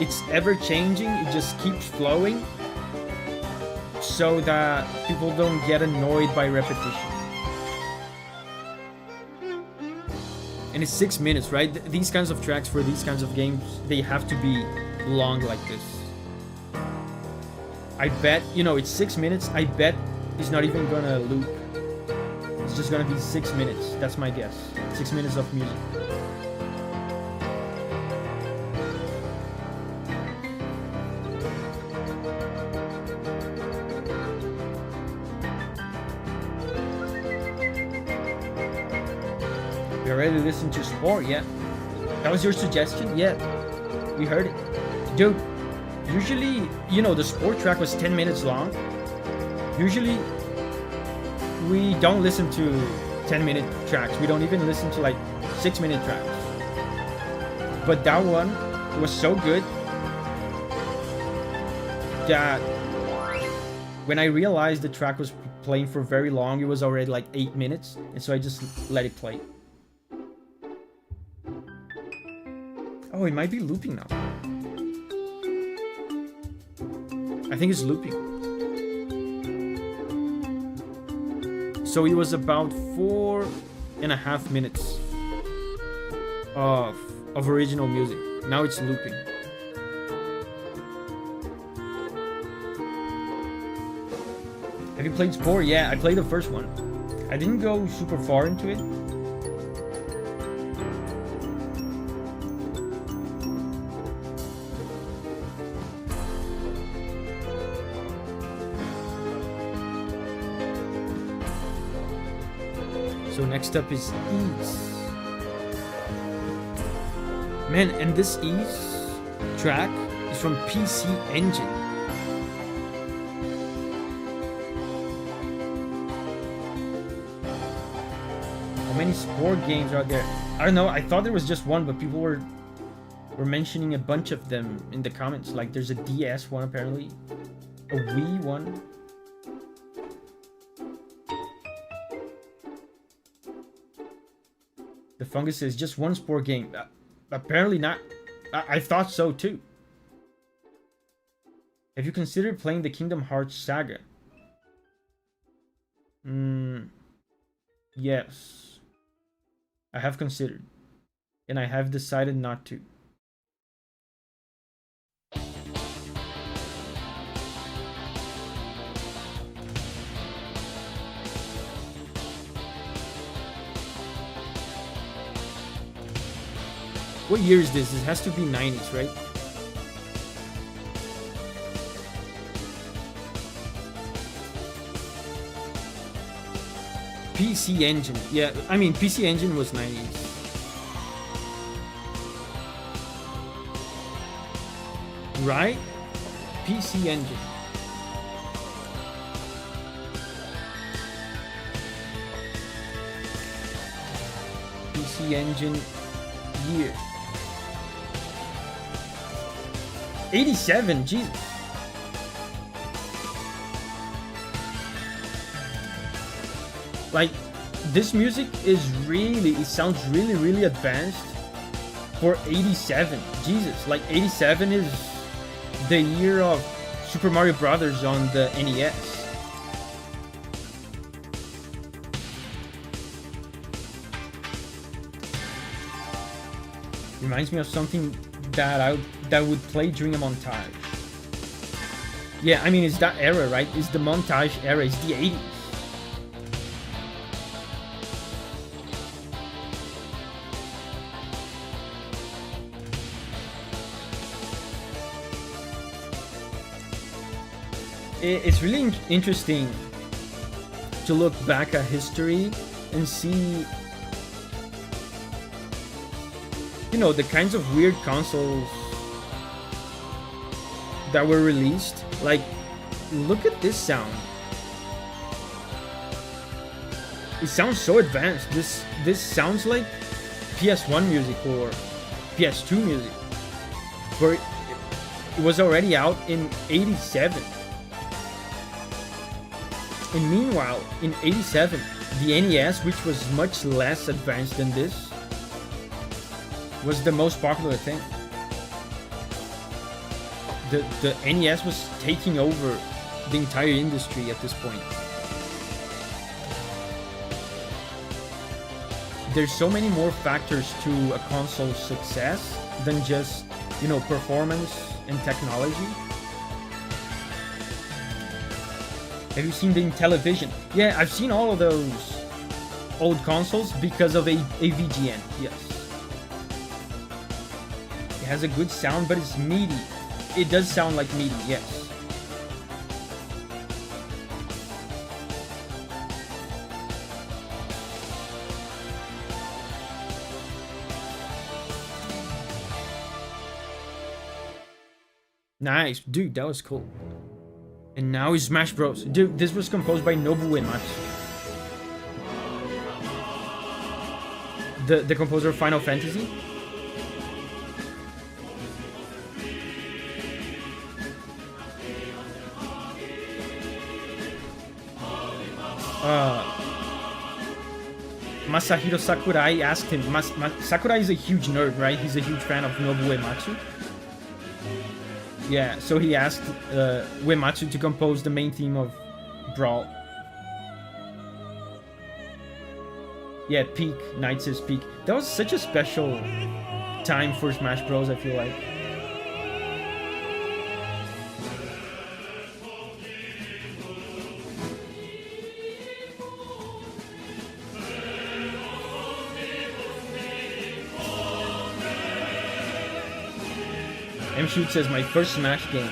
it's ever changing, it just keeps flowing so that people don't get annoyed by repetition. And it's 6 minutes, right? These kinds of tracks for these kinds of games, they have to be long like this. I bet, you know, it's 6 minutes. I bet it's not even gonna loop. It's just gonna be 6 minutes. That's my guess. 6 minutes of music. We already listened to Spore, yeah. That was your suggestion? Yeah. We heard it. Dude, usually, you know, the Spore track was 10 minutes long. Usually, we don't listen to 10-minute tracks. We don't even listen to like 6-minute tracks. But that one was so good that when I realized the track was playing for very long, it was already like 8 minutes. And so I just let it play. Oh, it might be looping now. I think it's looping. So it was about 4.5 minutes of original music. Now it's looping. Have you played Spore? Yeah, I played the first one. I didn't go super far into it. So next up is Ease. Man, and this Ease track is from PC Engine. How many Spore games are there? I don't know, I thought there was just one, but people were mentioning a bunch of them in the comments. Like there's a DS one apparently, a Wii one. The Fungus says just one Spore game. Apparently not. I thought so too. Have you considered playing the Kingdom Hearts saga? Yes. I have considered. And I have decided not to. What year is this? It has to be 90s, right? PC Engine. Yeah, I mean, PC Engine was 90s. Right? PC Engine. PC Engine year. 87, Jesus. Like, this music is really, it sounds really, really advanced for 87. Jesus, like 87 is the year of Super Mario Brothers on the NES. Reminds me of something that would play during a montage. Yeah, I mean, it's that era, right? It's the montage era. It's the 80s. It's really interesting to look back at history and see, you know, the kinds of weird consoles that were released. Like, look at this sound. It sounds so advanced. This sounds like PS1 music or PS2 music, where it was already out in 87. And meanwhile, in 87, the NES, which was much less advanced than this, was the most popular thing. The NES was taking over the entire industry at this point. There's so many more factors to a console's success than just, you know, performance and technology. Have you seen the Intellivision? Yeah, I've seen all of those old consoles because of a VGN, yes. It has a good sound, but it's meaty. It does sound like meaty, yes. Nice, dude, that was cool. And now is Smash Bros. Dude, this was composed by Nobuo Uematsu. The composer of Final Fantasy. Masahiro Sakurai asked him. Sakurai is a huge nerd, right? He's a huge fan of Nobuo Uematsu. Yeah, so he asked Uematsu to compose the main theme of Brawl. Yeah, Peak, Knight says Peak. That was such a special time for Smash Bros, I feel like. M-Shoot says, my first Smash game.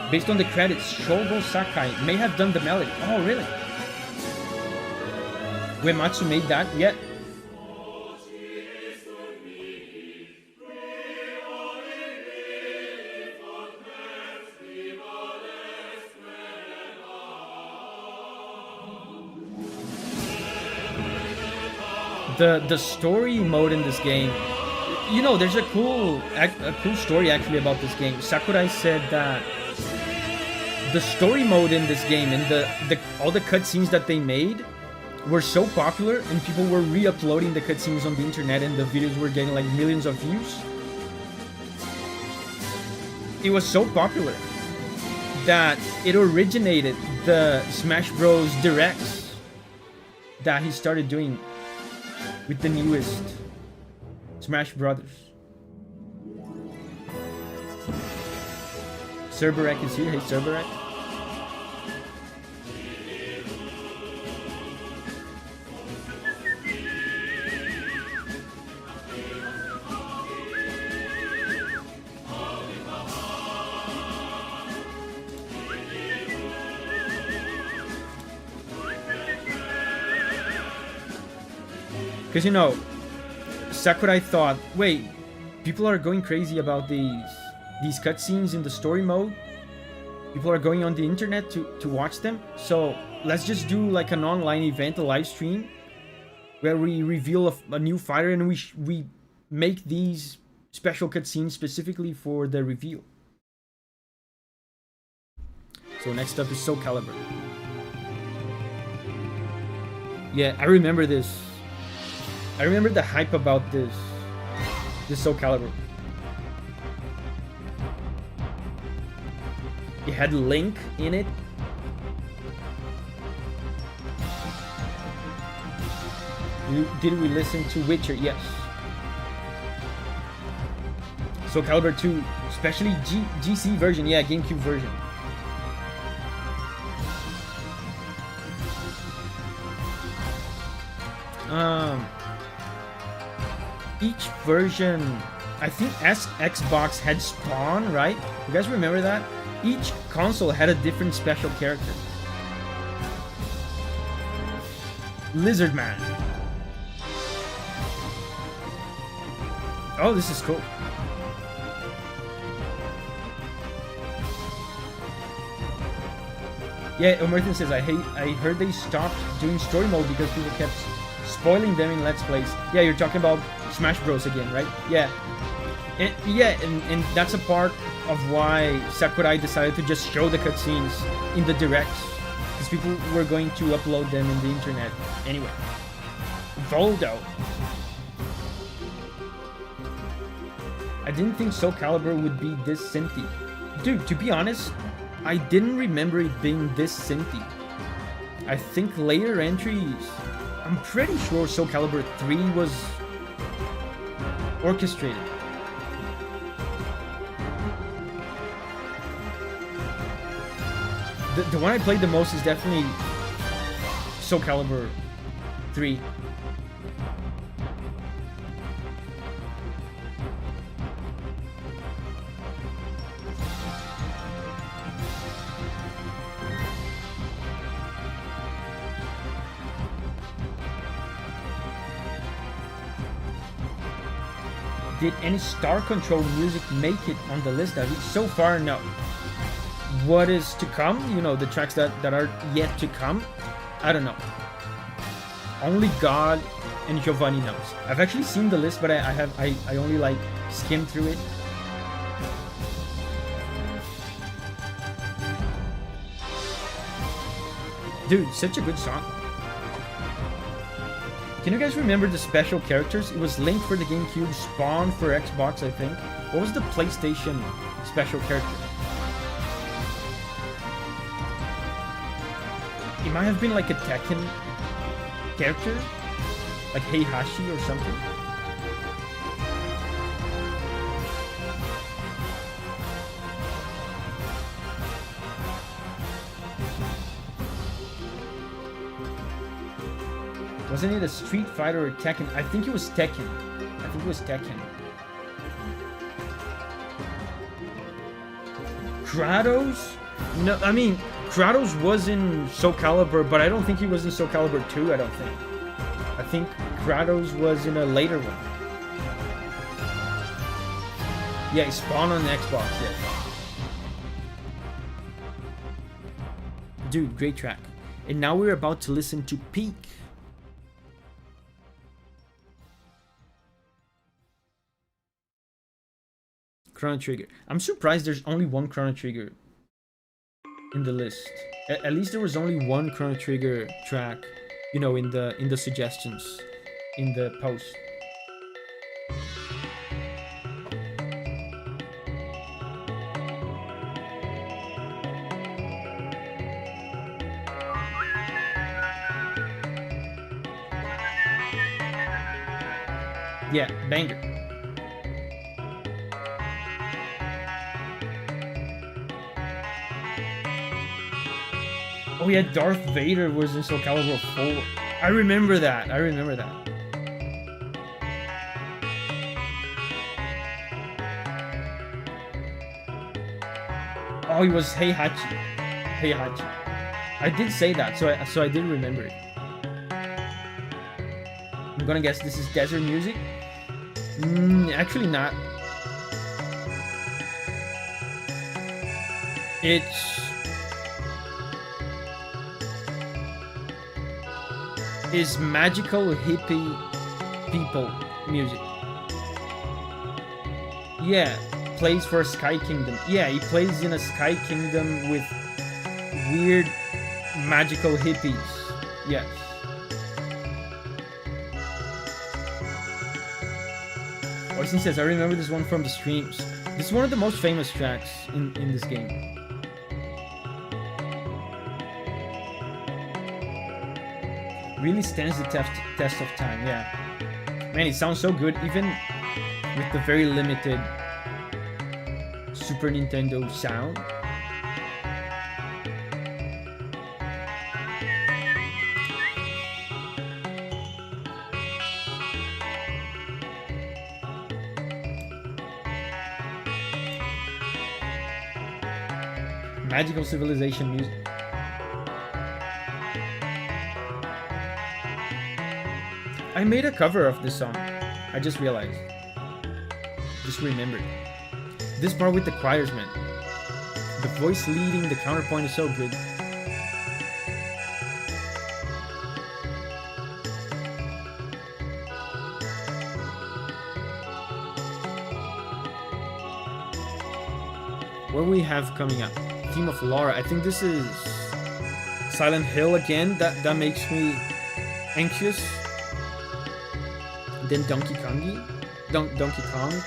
Based on the credits, Shogo Sakai may have done the melody. Oh, really? Uematsu made that? Yeah. The story mode in this game, you know, there's a cool story actually about this game. Sakurai said that the story mode in this game and all the cutscenes that they made were so popular, and people were re-uploading the cutscenes on the internet, and the videos were getting like millions of views. It was so popular that it originated the Smash Bros. Directs that he started doing with the newest Smash Brothers. Cerberek is here. Hey, Cerberek. Because, you know, Sakurai thought, wait, people are going crazy about these cutscenes in the story mode. People are going on the internet to watch them. So let's just do like an online event, a live stream, where we reveal a new fighter and we make these special cutscenes specifically for the reveal. So next up is Soulcalibur. Yeah, I remember this. I remember the hype about this Soulcalibur. It had Link in it. Did we listen to Witcher? Yes. Soulcalibur II, especially GC version, yeah, GameCube version. Each version, I think Xbox had Spawn, right? You guys remember that? Each console had a different special character. Lizard Man. Oh, this is cool. Yeah, Omerthan says, I heard they stopped doing story mode because people kept spoiling them in Let's Plays. Yeah, you're talking about Smash Bros again, right? Yeah. And that's a part of why Sakurai decided to just show the cutscenes in the directs. Because people were going to upload them in the internet anyway. Voldo. I didn't think Soulcalibur would be this synthy. Dude, to be honest, I didn't remember it being this synthy. I think later entries, I'm pretty sure Soulcalibur 3 was orchestrated. The one I played the most is definitely Soulcalibur 3. Did any Star Control music make it on the list, Davi? So far, no. What is to come? You know, the tracks that are yet to come? I don't know. Only God and Giovanni knows. I've actually seen the list, but I only like skimmed through it. Dude, such a good song. Can you guys remember the special characters? It was Link for the GameCube, Spawn for Xbox, I think. What was the PlayStation special character? It might have been like a Tekken character, like Heihachi or something. Wasn't it a Street Fighter or Tekken? I think it was Tekken. Kratos? No, I mean, Kratos was in Soulcalibur, but I don't think he was in Soulcalibur 2, I don't think. I think Kratos was in a later one. Yeah, he spawned on the Xbox, yeah. Dude, great track. And now we're about to listen to Peak. Chrono Trigger. I'm surprised there's only one Chrono Trigger in the list. At least there was only one Chrono Trigger track, you know, in the suggestions, in the post. Yeah, banger. Oh yeah, Darth Vader was in Soulcalibur 4. I remember that. Oh, he was Heihachi. I did say that, so I did remember it. gonna guess this is desert music. Actually not. It's magical hippie people music. Yeah, plays for Sky Kingdom. Yeah, he plays in a Sky Kingdom with weird magical hippies. Yes. Oisin says, I remember this one from the streams. This is one of the most famous tracks in this game. Really stands the test of time, yeah. Man, it sounds so good, even with the very limited Super Nintendo sound. Magical Civilization music. I made a cover of this song. I just realized. Just remembered. This part with the choirs, man. The voice leading the counterpoint is so good. What we have coming up? Theme of Laura. I think this is Silent Hill again. That makes me anxious. Then Donkey Kong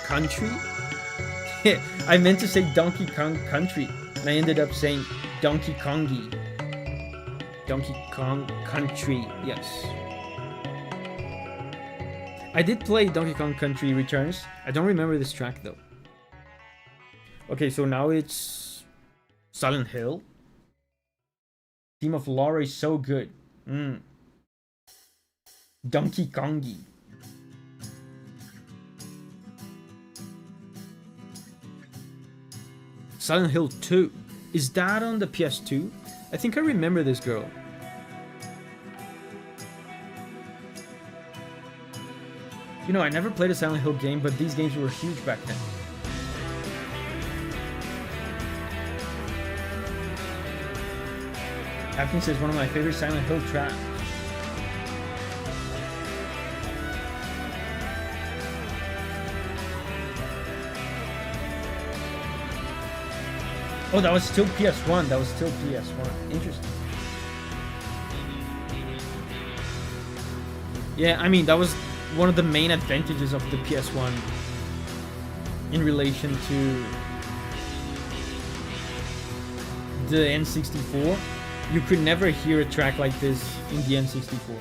Country. I meant to say Donkey Kong Country, and I ended up saying Donkey Kongy. Donkey Kong Country, yes. I did play Donkey Kong Country Returns. I don't remember this track though. Okay, so now it's Silent Hill. Theme of Laura is so good. Donkey Kongy. Silent Hill 2. Is that on the PS2? I think I remember this girl. You know, I never played a Silent Hill game, but these games were huge back then. Captain says one of my favorite Silent Hill tracks. Oh, that was still PS1. That was still PS1. Interesting. Yeah, I mean, that was one of the main advantages of the PS1 in relation to the N64. You could never hear a track like this in the N64.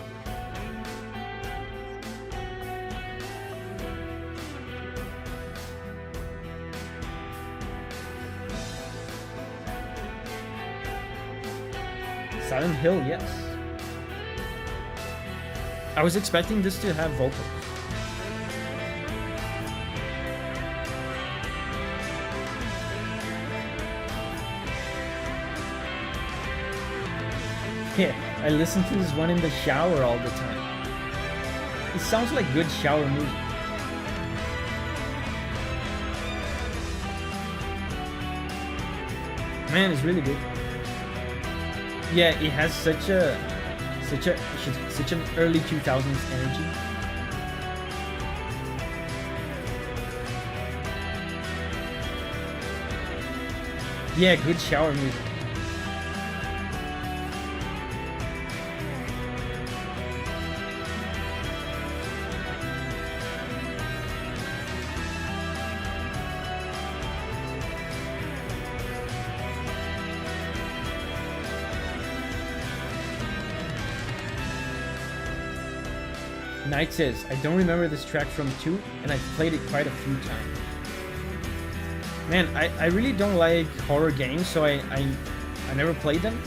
Silent Hill, yes. I was expecting this to have vocals. Yeah, I listen to this one in the shower all the time. It sounds like good shower music. Man, it's really good. Yeah, it has such an early 2000s energy. Yeah, good shower music. Knight says, I don't remember this track from 2, and I've played it quite a few times. Man, I really don't like horror games, so I never played them.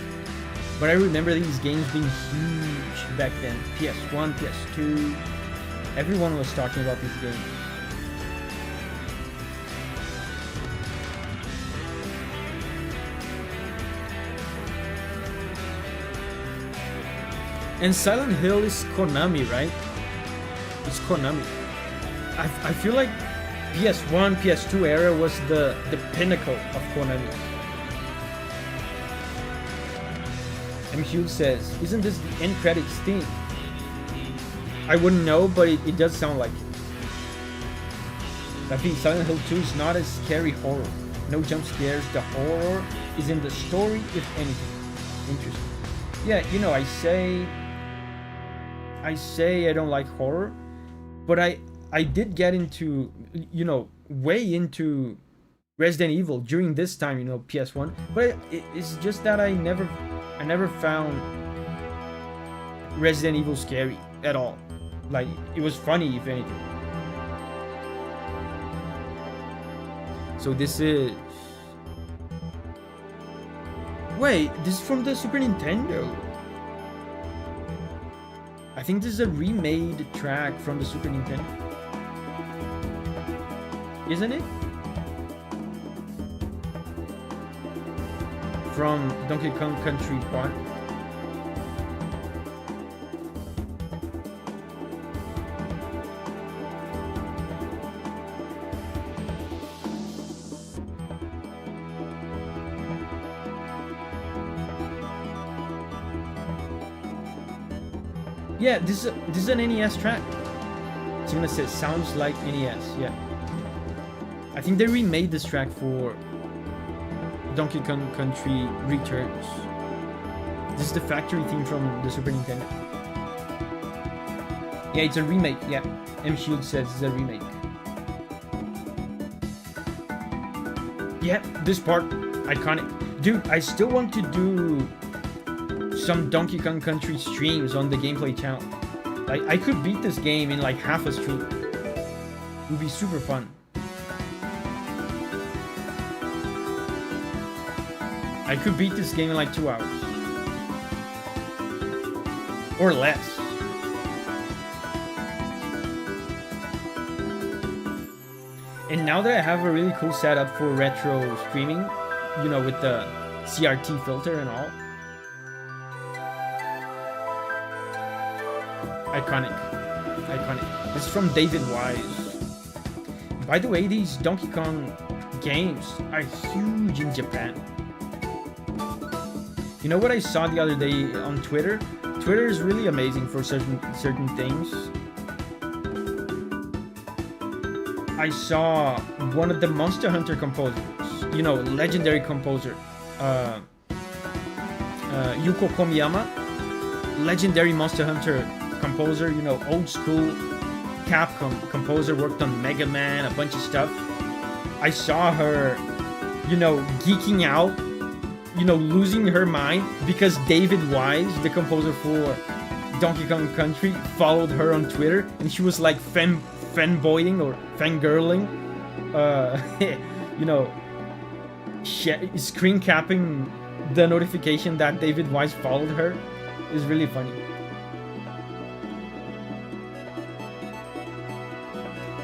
But I remember these games being huge back then. PS1, PS2. Everyone was talking about these games. And Silent Hill is Konami, right? it's Konami. I feel like PS1, PS2 era was the pinnacle of Konami. M. Hughes says, isn't this the end credits theme? I wouldn't know, but it does sound like it. Davi, Silent Hill 2 is not a scary horror. No jump scares. The horror is in the story, if anything. Interesting. Yeah, you know, I say I don't like horror, but I did get into, you know, way into Resident Evil during this time, you know, PS1. But it's just that I never found Resident Evil scary at all. Like, it was funny, if anything. So this is... Wait, this is from the Super Nintendo. I think this is a remade track from the Super Nintendo. Isn't it? From Donkey Kong Country 1. Yeah, this is an NES track. It's gonna say sounds like NES. Yeah, I think they remade this track for Donkey Kong Country Returns. This is the factory theme from the Super Nintendo. Yeah, it's a remake. Yeah, M. Shield says it's a remake. Yeah, this part, iconic. Dude, I still want to do some Donkey Kong Country streams on the gameplay channel. Like, I could beat this game in like half a stream. It would be super fun. I could beat this game in like 2 hours. Or less. And now that I have a really cool setup for retro streaming, you know, with the CRT filter and all. Iconic. This is from David Wise. By the way, these Donkey Kong games are huge in Japan. You know what I saw the other day on Twitter? Twitter is really amazing for certain things. I saw one of the Monster Hunter composers, you know, legendary composer, Yuko Komiyama, legendary Monster Hunter composer, you know, old school Capcom composer, worked on Mega Man, a bunch of stuff. I saw her, you know, geeking out, you know, losing her mind because David Wise, the composer for Donkey Kong Country, followed her on Twitter, and she was like fanboying or fangirling, you know, screen capping the notification that David Wise followed her. Is really funny.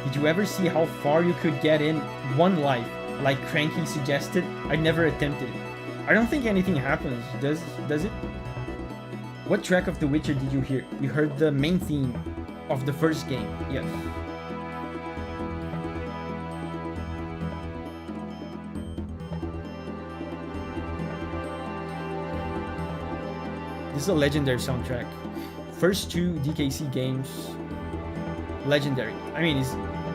Did you ever see how far you could get in one life, like Cranky suggested? I never attempted it. I don't think anything happens, does it? What track of The Witcher did you hear? You heard the main theme of the first game, yes. This is a legendary soundtrack. First two DKC games, legendary. I mean,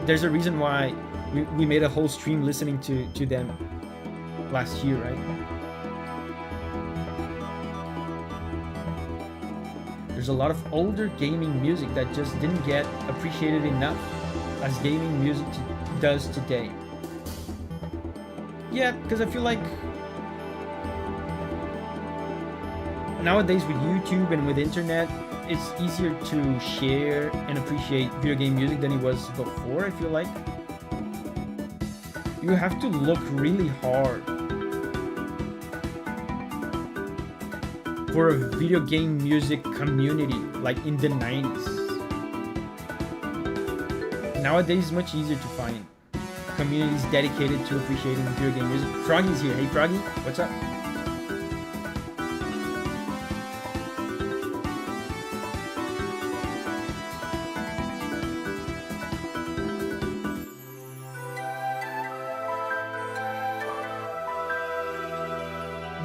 there's a reason why we made a whole stream listening to them last year, right? There's a lot of older gaming music that just didn't get appreciated enough as gaming music does today. Yeah, because I feel like nowadays with YouTube and with internet, it's easier to share and appreciate video game music than it was before, I feel like. You have to look really hard for a video game music community like in the 90s. Nowadays it's much easier to find communities dedicated to appreciating video game music. Froggy's here. Hey Froggy, what's up?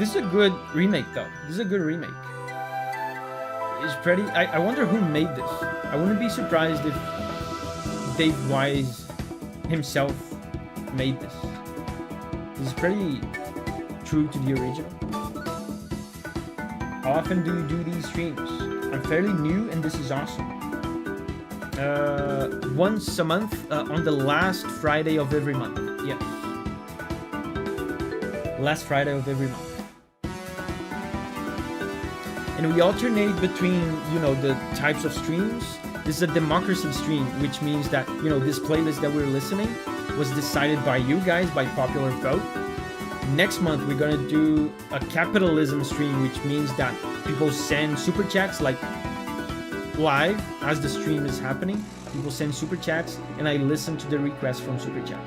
This is a good remake, though. This is a good remake. It's pretty... I wonder who made this. I wouldn't be surprised if Dave Wise himself made this. This is pretty true to the original. How often do you do these streams? I'm fairly new and this is awesome. Once a month on the last Friday of every month. Yes. Last Friday of every month. And we alternate between, you know, the types of streams. This is a democracy stream, which means that, you know, this playlist that we're listening was decided by you guys by popular vote. Next month, we're gonna do a capitalism stream, which means that people send super chats like live as the stream is happening. People send super chats and I listen to the requests from super chat.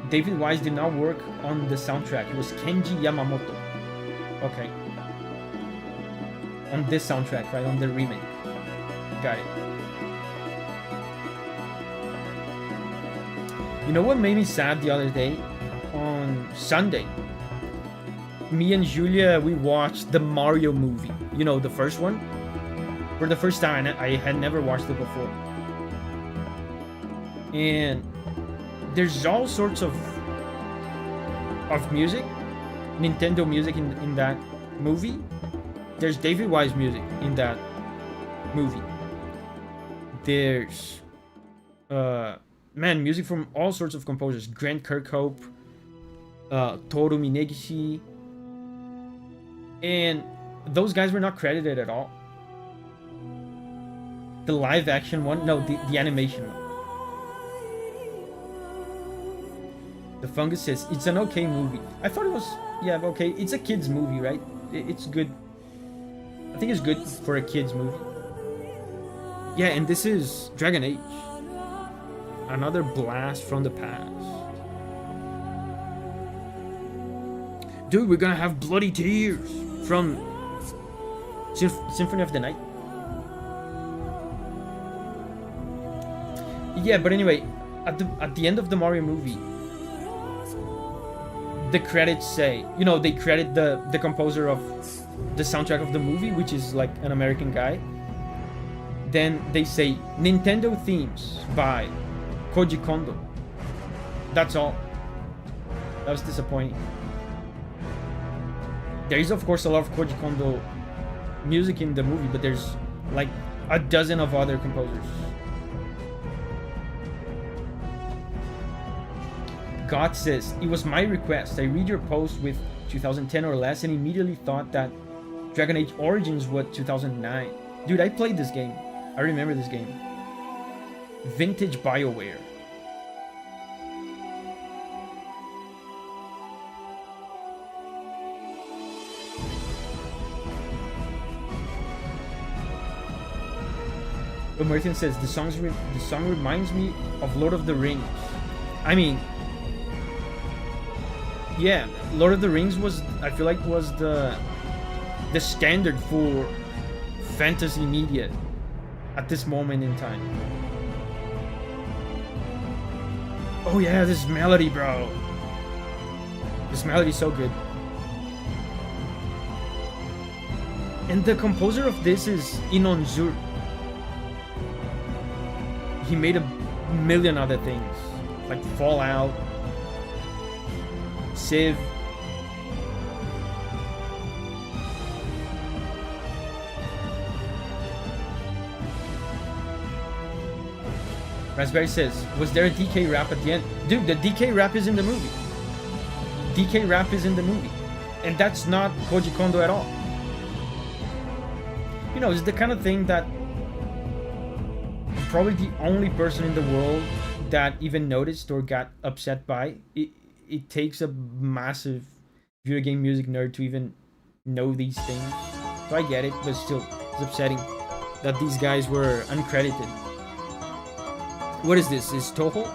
David Wise did not work on the soundtrack. It was Kenji Yamamoto. Okay. On this soundtrack, right? On the remake. Got it. You know what made me sad the other day? On Sunday, me and Julia, we watched the Mario movie. You know, the first one. For the first time, I had never watched it before. And there's all sorts of music, Nintendo music in that movie. There's David Wise music in that movie. There's music from all sorts of composers. Grant Kirkhope, Toru Minegishi, and those guys were not credited at all. The live action one, no, the animation one. The Fungus says, it's an okay movie. I thought it was, yeah, okay. It's a kid's movie, right? It's good. I think it's good for a kid's movie. Yeah, and this is Dragon Age. Another blast from the past. Dude, we're gonna have bloody tears from Symphony of the Night. Yeah, but anyway, at the end of the Mario movie, the credits say, you know, they credit the composer of the soundtrack of the movie, which is like an American guy. Then they say Nintendo themes by Koji Kondo. That's all. That was disappointing. There is of course a lot of Koji Kondo music in the movie, but there's like a dozen of other composers. God says, it was my request. I read your post with 2010 or less and immediately thought that Dragon Age Origins was 2009. Dude, I played this game. I remember this game. Vintage BioWare. But Martin says, the song reminds me of Lord of the Rings. I mean, yeah, Lord of the Rings was, I feel like, was the standard for fantasy media at this moment in time. Oh yeah, this melody, bro. This melody is so good. And the composer of this is Inon Zur. He made a million other things, like Fallout, Civ. Raspberry says, was there a DK rap at the end? Dude, the DK rap is in the movie. DK rap is in the movie. And that's not Koji Kondo at all. You know, it's the kind of thing that probably the only person in the world that even noticed or got upset by. It takes a massive video game music nerd to even know these things. So I get it, but still, it's upsetting that these guys were uncredited. What is this? Is Touhou?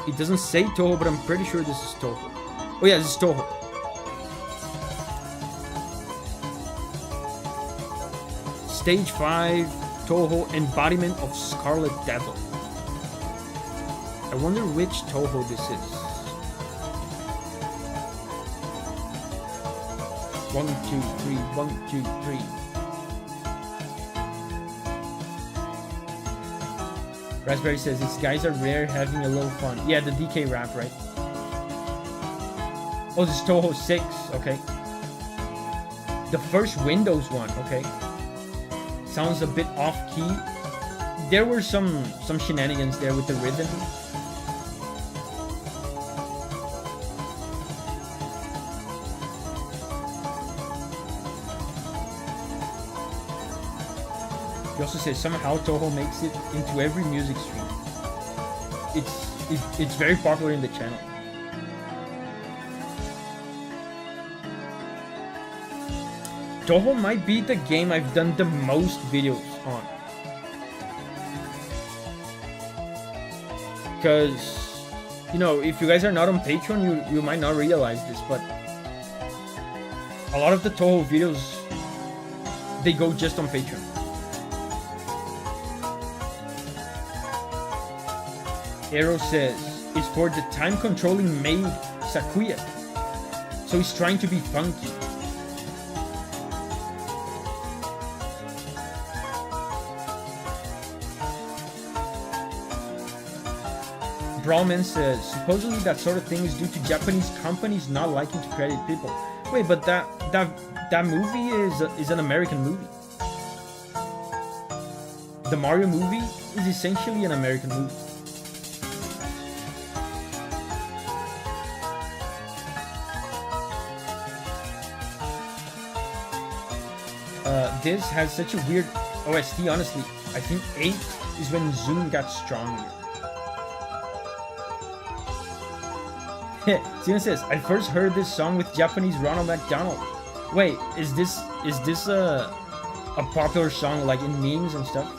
It doesn't say Touhou, but I'm pretty sure this is Touhou. Oh yeah, this is Touhou. Stage 5, Touhou, embodiment of Scarlet Devil. I wonder which Touhou this is. 1, 2, 3, 1, 2, 3. Raspberry says, these guys are rare, having a little fun. Yeah, the DK rap, right? Oh, this is Touhou 6, okay. The first Windows one, okay. Sounds a bit off-key. There were some shenanigans there with the rhythm. He also says somehow Touhou makes it into every music stream. It's very popular in the channel. Touhou might be the game I've done the most videos on. Because, you know, if you guys are not on Patreon, you might not realize this, but a lot of the Touhou videos, they go just on Patreon. Arrow says, it's for the time-controlling maid Sakuya. So he's trying to be funky. Brawlman says, supposedly that sort of thing is due to Japanese companies not liking to credit people. Wait, but that movie is an American movie. The Mario movie is essentially an American movie. This has such a weird OST, honestly. I think 8 is when Zoom got stronger. Steven says, I first heard this song with Japanese Ronald McDonald. Wait, is this a popular song like in memes and stuff?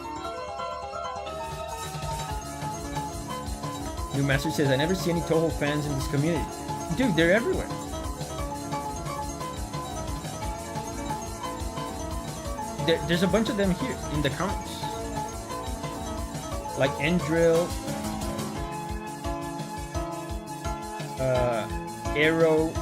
New Master says, I never see any Touhou fans in this community. Dude, they're everywhere. There's a bunch of them here in the comments. Like Endrill, Arrow,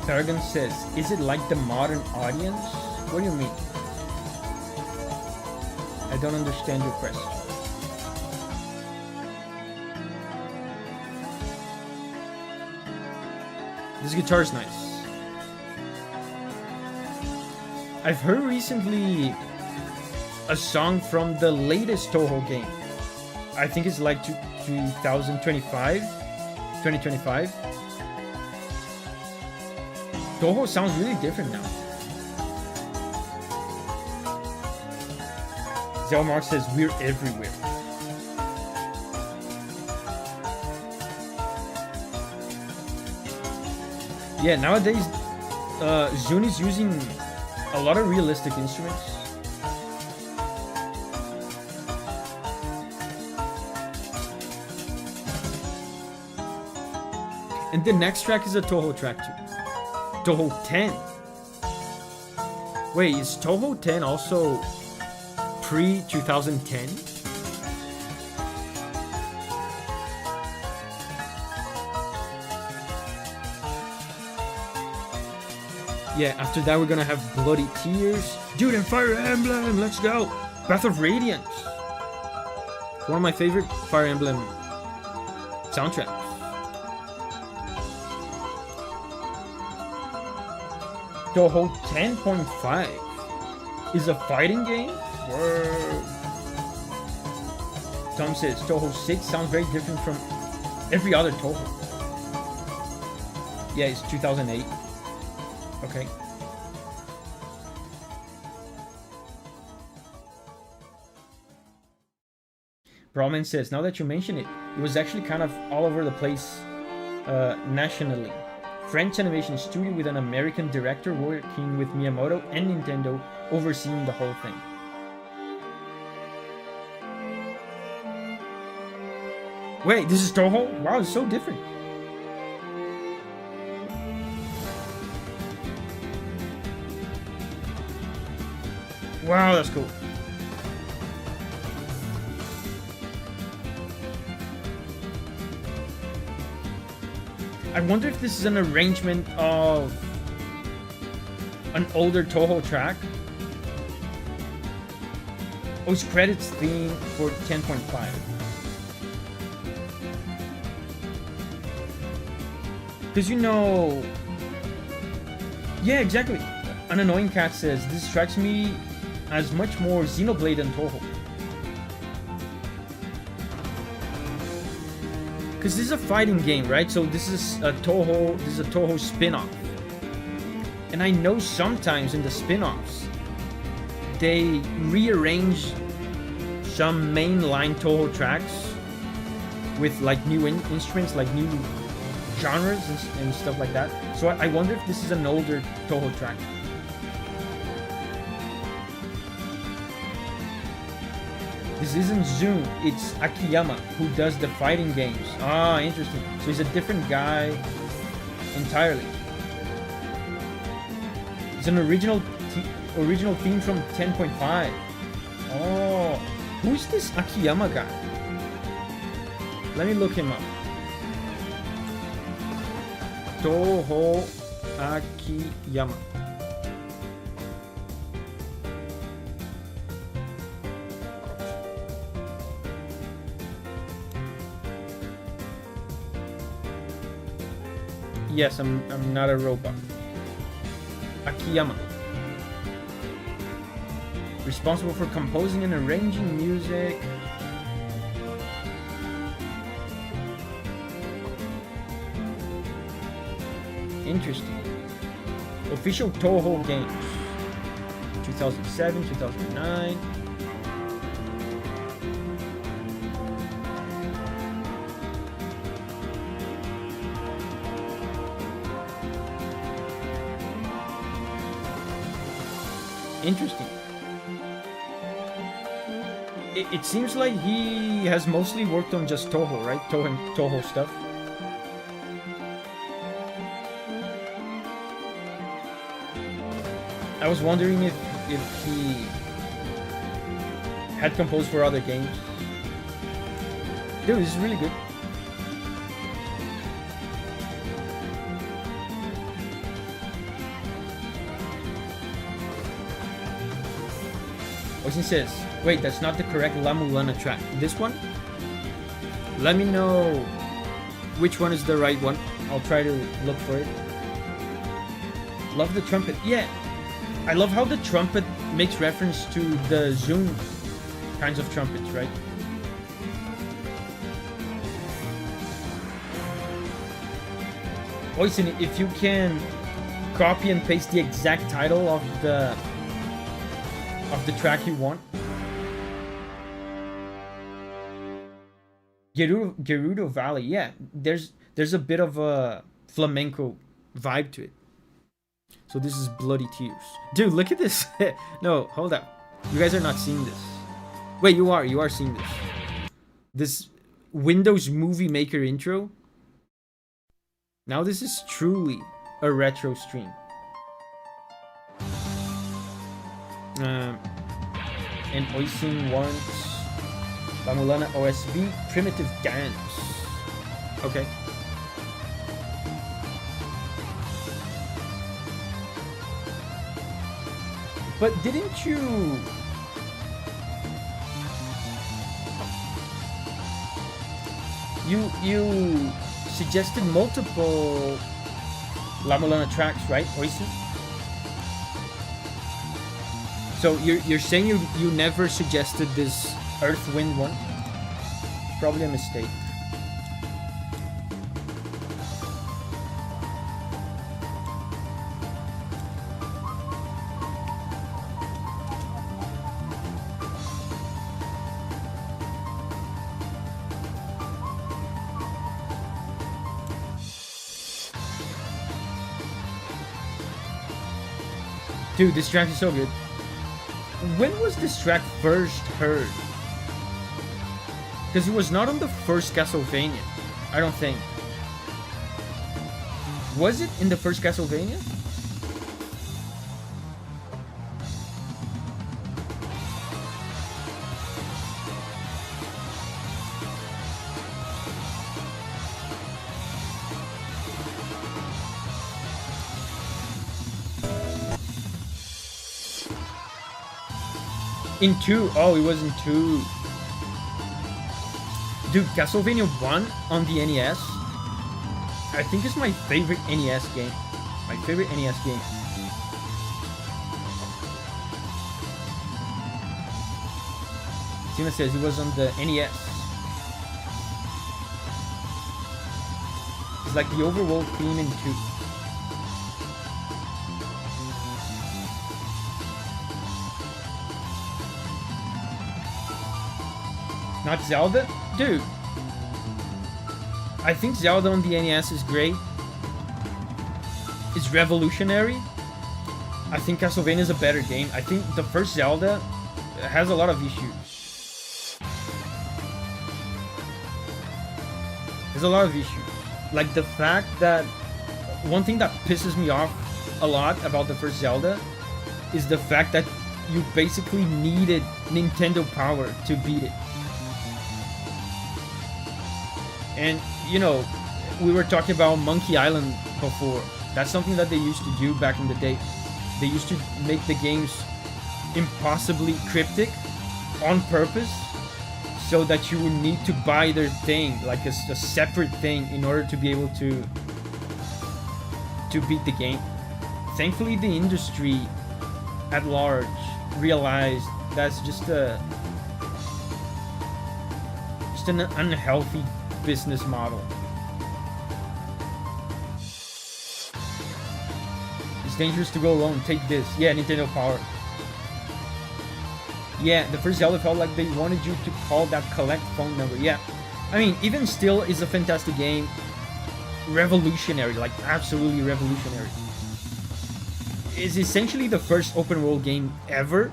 Paragon says, is it like the modern audience? What do you mean? I don't understand your question. This guitar is nice. I've heard recently a song from the latest Touhou game. I think it's like 2025. Touhou sounds really different now. Zelmark says, we're everywhere. Yeah, nowadays, Zune is using a lot of realistic instruments. And the next track is a Touhou track too. Touhou 10. Wait, is Touhou 10 also pre-2010? Yeah, after that we're gonna have Bloody Tears. Dude, and Fire Emblem, let's go! Path of Radiance. One of my favorite Fire Emblem soundtracks. Touhou 10.5 is a fighting game? Whoa. Tom says, Touhou 6 sounds very different from every other Touhou. Yeah, it's 2008. Okay. Brahman says, now that you mention it, it was actually kind of all over the place nationally. French animation studio with an American director working with Miyamoto and Nintendo overseeing the whole thing. Wait, this is Touhou? Wow, it's so different. Wow, that's cool. I wonder if this is an arrangement of an older Touhou track. Oh, it's credits theme for 10.5. Because you know... Yeah, exactly. An annoying cat says, this strikes me as much more Xenoblade than Touhou. Because this is a fighting game, right? So this is a Touhou spin-off. And I know sometimes in the spin-offs, they rearrange some mainline Touhou tracks with like new instruments, like new genres and stuff like that. So I wonder if this is an older Touhou track. This isn't Zoom, it's Akiyama who does the fighting games. Ah, interesting. So he's a different guy entirely. It's an original theme from 10.5. Oh, who's this Akiyama guy? Let me look him up. Touhou Akiyama. Yes, I'm not a robot. Akiyama. Responsible for composing and arranging music. Interesting. Official Touhou games. 2007, 2009. Interesting. It seems like he has mostly worked on just Touhou, right? Touhou stuff. I was wondering if he had composed for other games. Dude, this is really good. Oisin says, wait, that's not the correct La Mulana track. This one? Let me know which one is the right one. I'll try to look for it. Love the trumpet. Yeah, I love how the trumpet makes reference to the Zoom kinds of trumpets, right? Oisin, if you can copy and paste the exact title of the track you want. Gerudo Valley, yeah. There's a bit of a flamenco vibe to it. So this is Bloody Tears. Dude, look at this. No, hold up. You guys are not seeing this. Wait, you are seeing this. This Windows Movie Maker intro. Now this is truly a retro stream. And Oisin wants La Mulana OSV Primitive Dance. Okay. But didn't you... You suggested multiple La Mulana tracks, right, Oisin? So you're saying you never suggested this Earth Wind one? It's probably a mistake. Dude, this track is so good. When was this track first heard? Because it was not on the first Castlevania, I don't think. Was it in the first Castlevania? In 2? Oh, it was in 2. Dude, Castlevania 1 on the NES, I think it's my favorite NES game. My favorite NES game. Tina says it was on the NES. It's like the overworld theme in 2. Not Zelda? Dude. I think Zelda on the NES is great. It's revolutionary. I think Castlevania is a better game. I think the first Zelda has a lot of issues. There's a lot of issues. Like the fact that... One thing that pisses me off a lot about the first Zelda is the fact that you basically needed Nintendo Power to beat it. And, you know, we were talking about Monkey Island before. That's something that they used to do back in the day. They used to make the games impossibly cryptic on purpose so that you would need to buy their thing, like a separate thing, in order to be able to beat the game. Thankfully, the industry at large realized that's just an unhealthy business model. It's dangerous to go alone. Take this. Yeah, Nintendo Power. Yeah, the first Zelda felt like they wanted you to call that collect phone number. Yeah. I mean, even still, is a fantastic game. Revolutionary, like absolutely revolutionary. It's essentially the first open world game ever.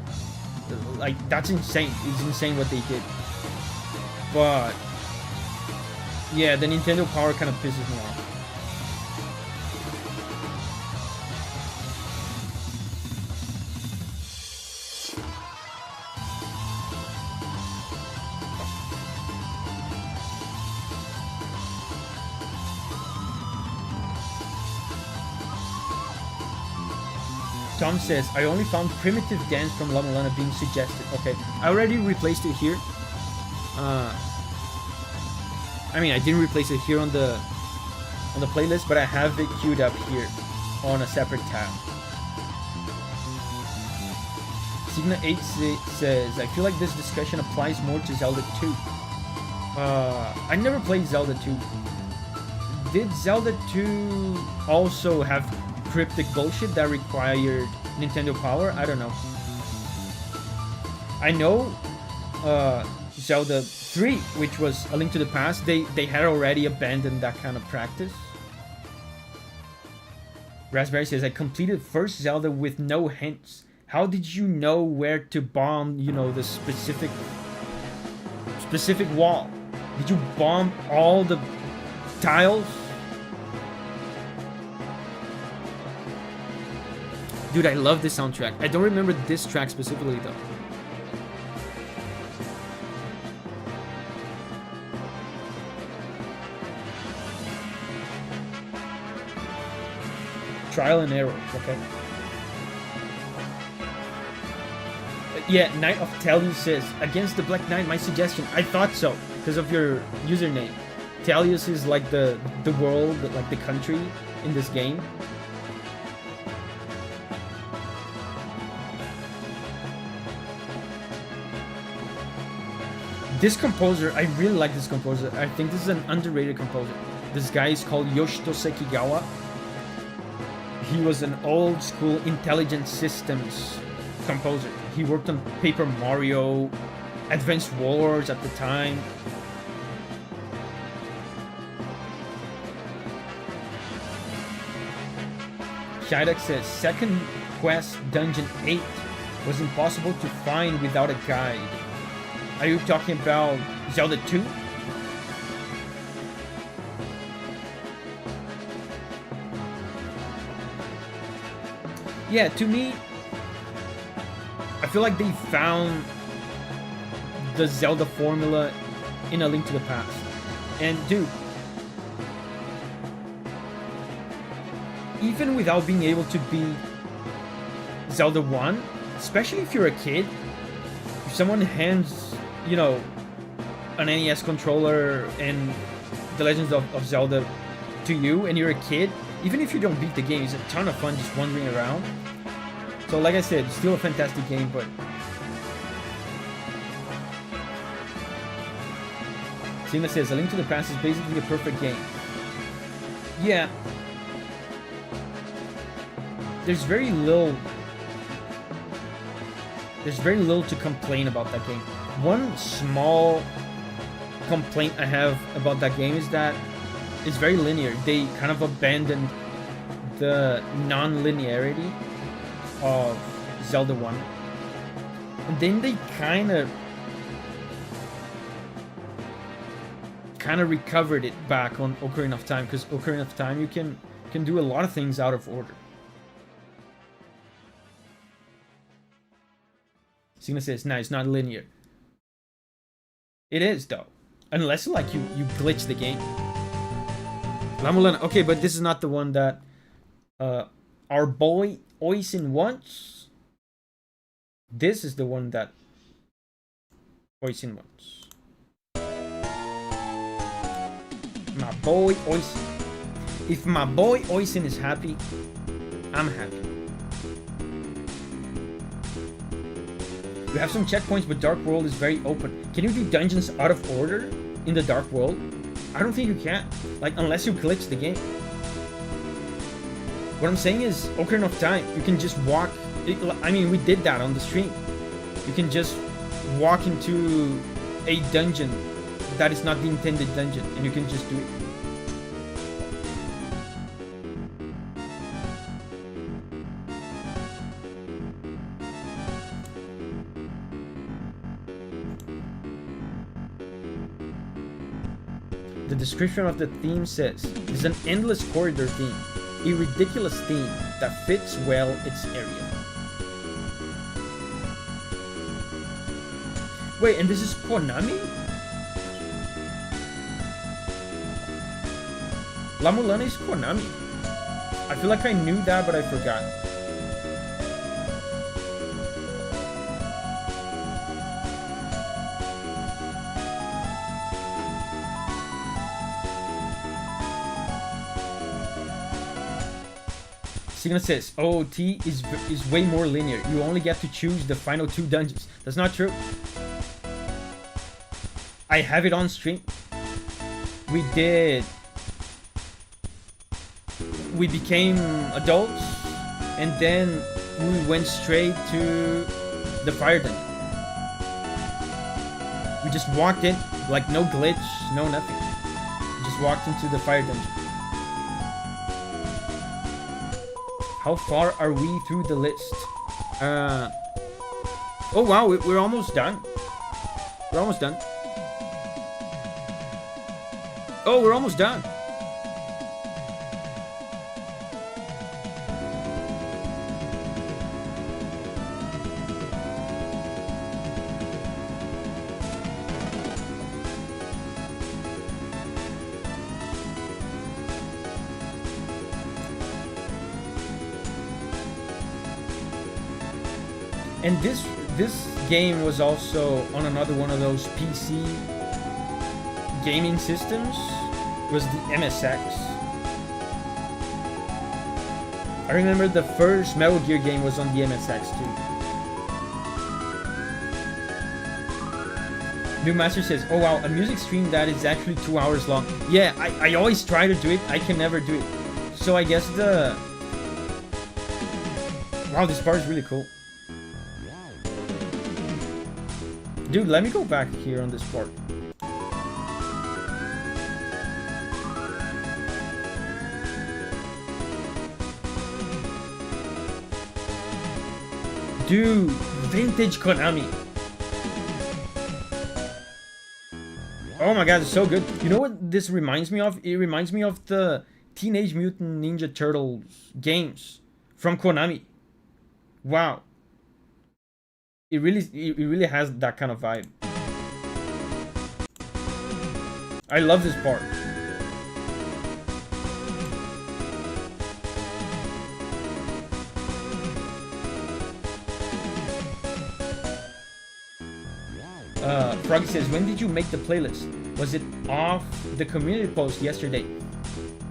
Like, that's insane. It's insane what they did. But yeah, the Nintendo Power kind of pisses me off. Tom says, I only found Primitive Dance from Lama Lana being suggested. Okay, I already replaced it here. I mean, I didn't replace it here on the playlist, but I have it queued up here on a separate tab. Signa 8 says, I feel like this discussion applies more to Zelda 2. I never played Zelda 2. Did Zelda 2 also have cryptic bullshit that required Nintendo Power? I don't know. I know Zelda 3, which was A Link to the Past, they had already abandoned that kind of practice. Raspberry says, I completed first Zelda with no hints. How did you know where to bomb, you know, the specific wall? Did you bomb all the tiles? Dude, I love this soundtrack. I don't remember this track specifically though. Trial and error, okay. Yeah, Knight of Tellius says, against the Black Knight, my suggestion. I thought so, because of your username. Tellius is like the world, like the country in this game. This composer, I really like this composer. I think this is an underrated composer. This guy is called Yoshito Sekigawa. He was an old school intelligent systems composer. He worked on Paper Mario, Advanced Wars at the time. Shidek says, second Quest Dungeon 8 was impossible to find without a guide. Are you talking about Zelda 2? Yeah, to me, I feel like they found the Zelda formula in A Link to the Past. And dude, even without being able to beat Zelda 1, especially if you're a kid, if someone hands, you know, an NES controller and The Legends of Zelda to you and you're a kid, even if you don't beat the game, it's a ton of fun just wandering around. So like I said, still a fantastic game, but Sina says, A Link to the Past is basically a perfect game. Yeah. There's very little to complain about that game. One small complaint I have about that game is that it's very linear. They kind of abandoned the non-linearity of Zelda 1. And then they kind of recovered it back on Ocarina of Time, because Ocarina of Time you can do a lot of things out of order. Signa says, nah, it's not linear. It is though. Unless like you glitch the game. Lamulana, okay, but this is not the one that our boy Oisin wants. This is the one that Oisin wants. My boy Oisin. If my boy Oisin is happy, I'm happy. You have some checkpoints, but Dark World is very open. Can you do dungeons out of order in the Dark World? I don't think you can. Like, unless you glitch the game. What I'm saying is, Ocarina of Time, you can just walk. I mean, we did that on the stream. You can just walk into a dungeon that is not the intended dungeon, and you can just do it. The description of the theme says, it's an endless corridor theme, a ridiculous theme that fits well its area. Wait, and this is Konami? La Mulana is Konami. I feel like I knew that, but I forgot. Signa says, OOT is way more linear. You only get to choose the final 2 dungeons. That's not true. I have it on stream. We became adults, and then we went straight to the fire dungeon. We just walked in, like no glitch, no nothing. We just walked into the fire dungeon. How far are we through the list? Oh wow, we're almost done. We're almost done. Oh, we're almost done. And this game was also on another one of those PC gaming systems. It was the MSX. I remember the first Metal Gear game was on the MSX too. New Master says, oh wow, a music stream that is actually 2 hours long. Yeah, I always try to do it, I can never do it. So I guess the... Wow, this part is really cool. Dude, let me go back here on this part. Dude, vintage Konami. Oh my god, it's so good. You know what this reminds me of? It reminds me of the Teenage Mutant Ninja Turtles games from Konami. Wow. It really has that kind of vibe. I love this part. Froggy says, when did you make the playlist? Was it off the community post yesterday?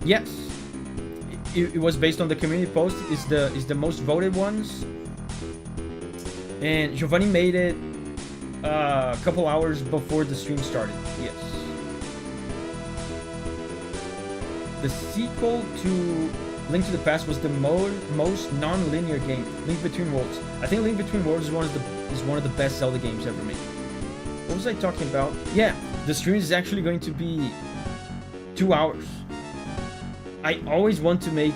Yes. It was based on the community post. Is the most voted ones. And Giovanni made it a couple hours before the stream started. Yes. The sequel to Link to the Past was the most non-linear game. Link Between Worlds. I think Link Between Worlds is one of the best Zelda games ever made. What was I talking about? Yeah, the stream is actually going to be 2 hours. I always want to make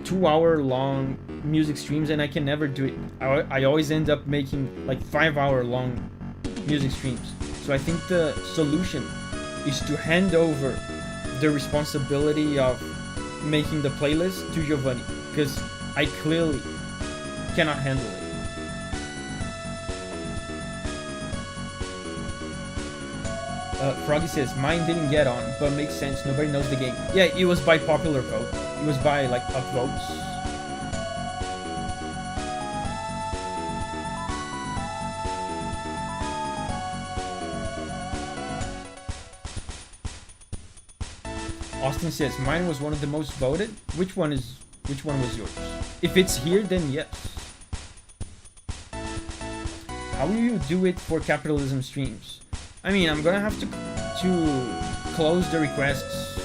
2-hour long music streams and I can never do it. I always end up making like 5-hour long music streams. So I think the solution is to hand over the responsibility of making the playlist to Giovanni, because I clearly cannot handle it. Froggy says, mine didn't get on, but makes sense, nobody knows the game. Yeah, it was by popular vote. It was by, like, upvotes. Austin says, mine was one of the most voted. Which one was yours? If it's here, then yes. How will you do it for capitalism streams? I mean, I'm gonna have to close the requests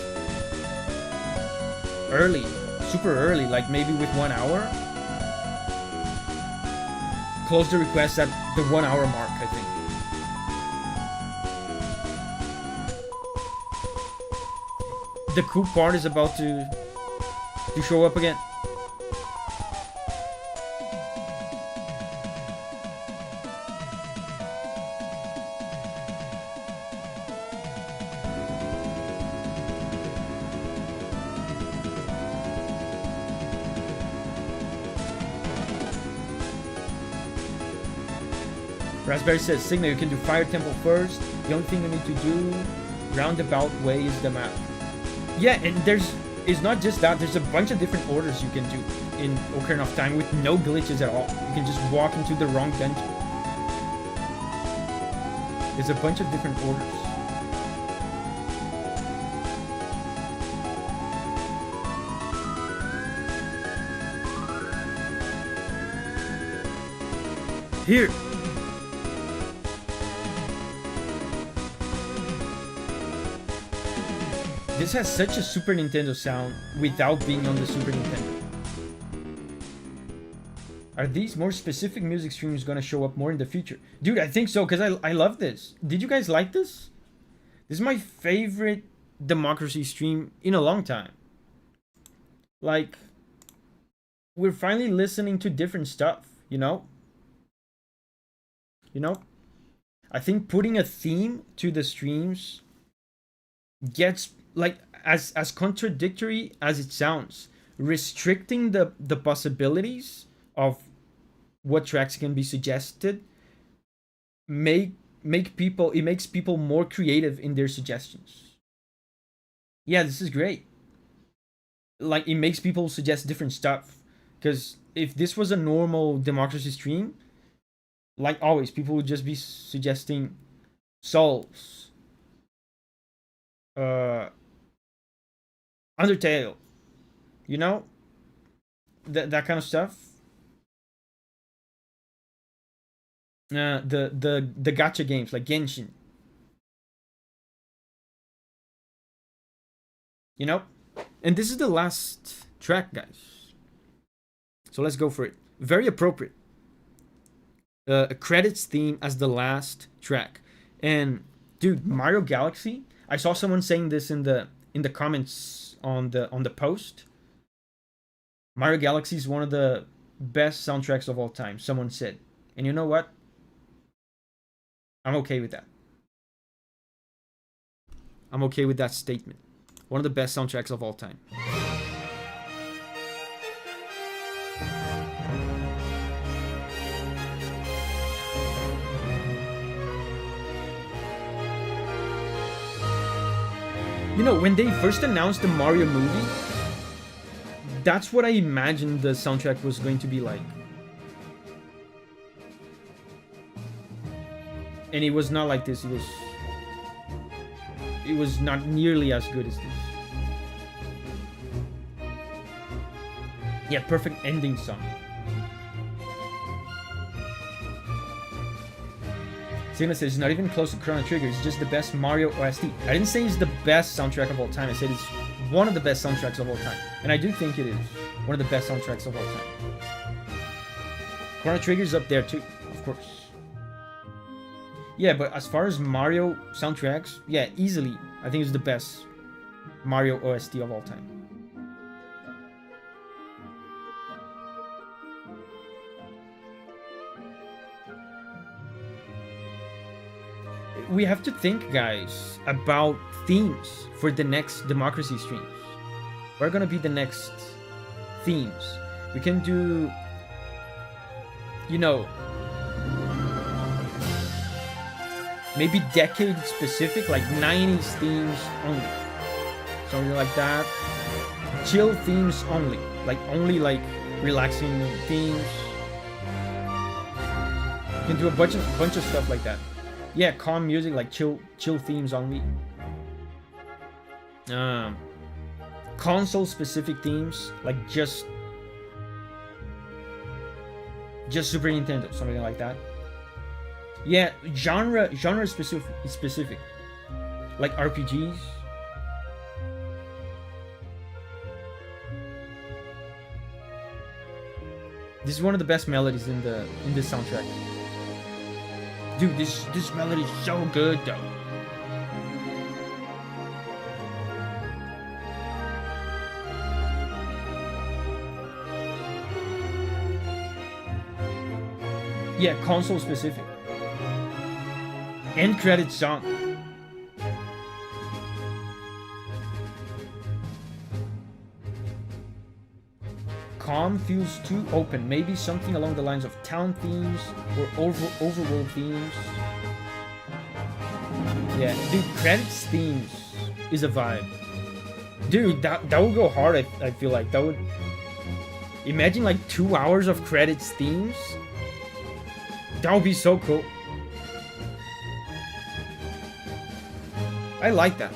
early, super early, like maybe with 1 hour. Close the requests at the 1 hour mark, I think. The cool part is about to show up again. Raspberry says, Sigma, you can do Fire Temple first. The only thing you need to do roundabout way is the map. Yeah, and it's not just that. There's a bunch of different orders you can do in Ocarina of Time with no glitches at all. You can just walk into the wrong dungeon. There's a bunch of different orders. Here. This has such a Super Nintendo sound without being on the Super Nintendo. Are these more specific music streams gonna show up more in the future? Dude, I think so, because I love this. Did you guys like this? This is my favorite Democracy stream in a long time. Like, we're finally listening to different stuff, you know? You know? I think putting a theme to the streams gets, like, as contradictory as it sounds, restricting the possibilities of what tracks can be suggested makes people more creative in their suggestions. Yeah, this is great. Like, it makes people suggest different stuff, because if this was a normal Democracy stream, like always, people would just be suggesting Souls, Undertale, you know, that kind of stuff. The gacha games like Genshin, you know. And this is the last track, guys, so let's go for it. Very appropriate. A credits theme as the last track. And dude, Mario Galaxy, I saw someone saying this in the comments on the post. Mario Galaxy is one of the best soundtracks of all time, someone said. And you know what? I'm okay with that. I'm okay with that statement. One of the best soundtracks of all time. You know, when they first announced the Mario movie, that's what I imagined the soundtrack was going to be like. And it was not like this. It was not nearly as good as this. Yeah, perfect ending song. Sigma says it's not even close to Chrono Trigger, it's just the best Mario OST. I didn't say it's the best soundtrack of all time, I said it's one of the best soundtracks of all time. And I do think it is one of the best soundtracks of all time. Chrono Trigger's up there too, of course. Yeah, but as far as Mario soundtracks, yeah, easily, I think it's the best Mario OST of all time. We have to think, guys, about themes for the next Democracy streams. What are gonna be the next themes? We can do, you know, maybe decade specific, like 90s themes only. Something like that. Chill themes only. Only relaxing themes. You can do a bunch of stuff like that. Yeah, calm music, like chill themes only. Console specific themes, like just Super Nintendo, something like that. Yeah, genre specific, like RPGs. This is one of the best melodies in this soundtrack. Dude, this melody is so good though. Yeah, console specific. End credit song. Calm feels too open. Maybe something along the lines of town themes or overworld themes. Yeah, dude, credits themes is a vibe. Dude, that would go hard. I feel like that would. Imagine like 2 hours of credits themes. That would be so cool. I like that.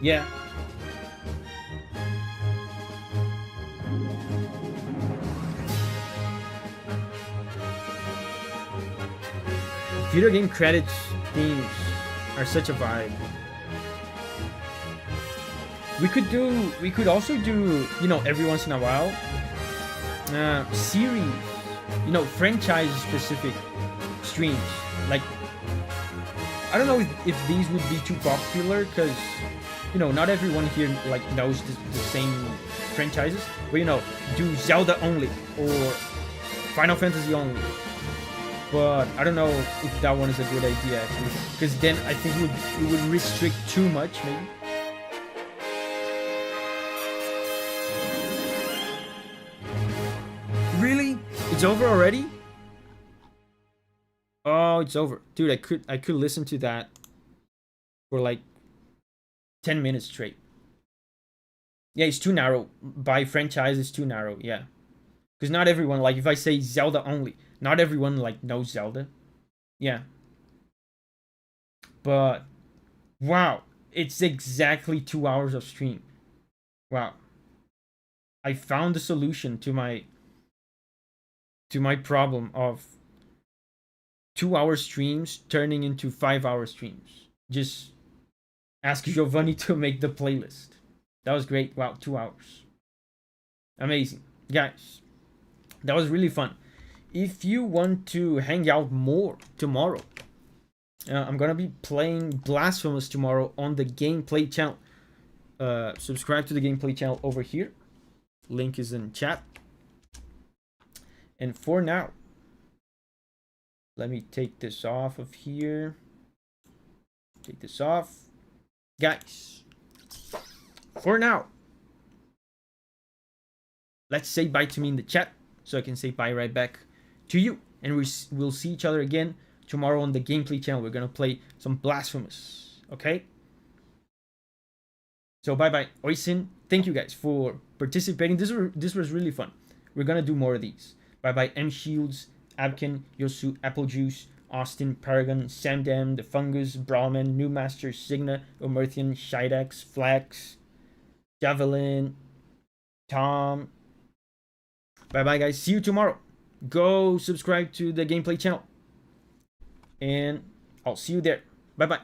Yeah. Video game credits themes are such a vibe. We could also do, you know, every once in a while, series, you know, franchise specific streams. Like, I don't know if these would be too popular, because, you know, not everyone here like knows the same franchises. But, you know, do Zelda only or Final Fantasy only. But I don't know if that one is a good idea actually, because then I think it would restrict too much maybe. Really? It's over already? Oh, it's over. Dude, I could listen to that for like 10 minutes straight. Yeah, it's too narrow. By franchise, it's too narrow, yeah. Because not everyone, like, if I say Zelda only, not everyone, like, knows Zelda. Yeah. But, wow. It's exactly 2 hours of stream. Wow. I found the solution to my problem of 2 hour streams turning into 5 hour streams. Just ask Giovanni to make the playlist. That was great. Wow, 2 hours. Amazing. Guys, that was really fun. If you want to hang out more tomorrow, I'm gonna be playing Blasphemous tomorrow on the gameplay channel. Subscribe to the gameplay channel over here. Link is in chat. And for now, let me take this off of here. Take this off. Guys, for now, let's say bye to me in the chat so I can say bye right back to you. And we'll see each other again tomorrow on the gameplay channel. We're gonna play some Blasphemous, okay? So bye-bye. Oisin, thank you guys for participating. This was really fun. We're gonna do more of these. Bye-bye M Shields, Abkin, Yosu, Apple Juice, Austin, Paragon, Samdam, The Fungus, Brawlman, New Master, Signa, Omerthian, Shidex, Flax, Javelin, Tom. Bye-bye, guys. See you tomorrow. Go subscribe to the gameplay channel. And I'll see you there. Bye-bye.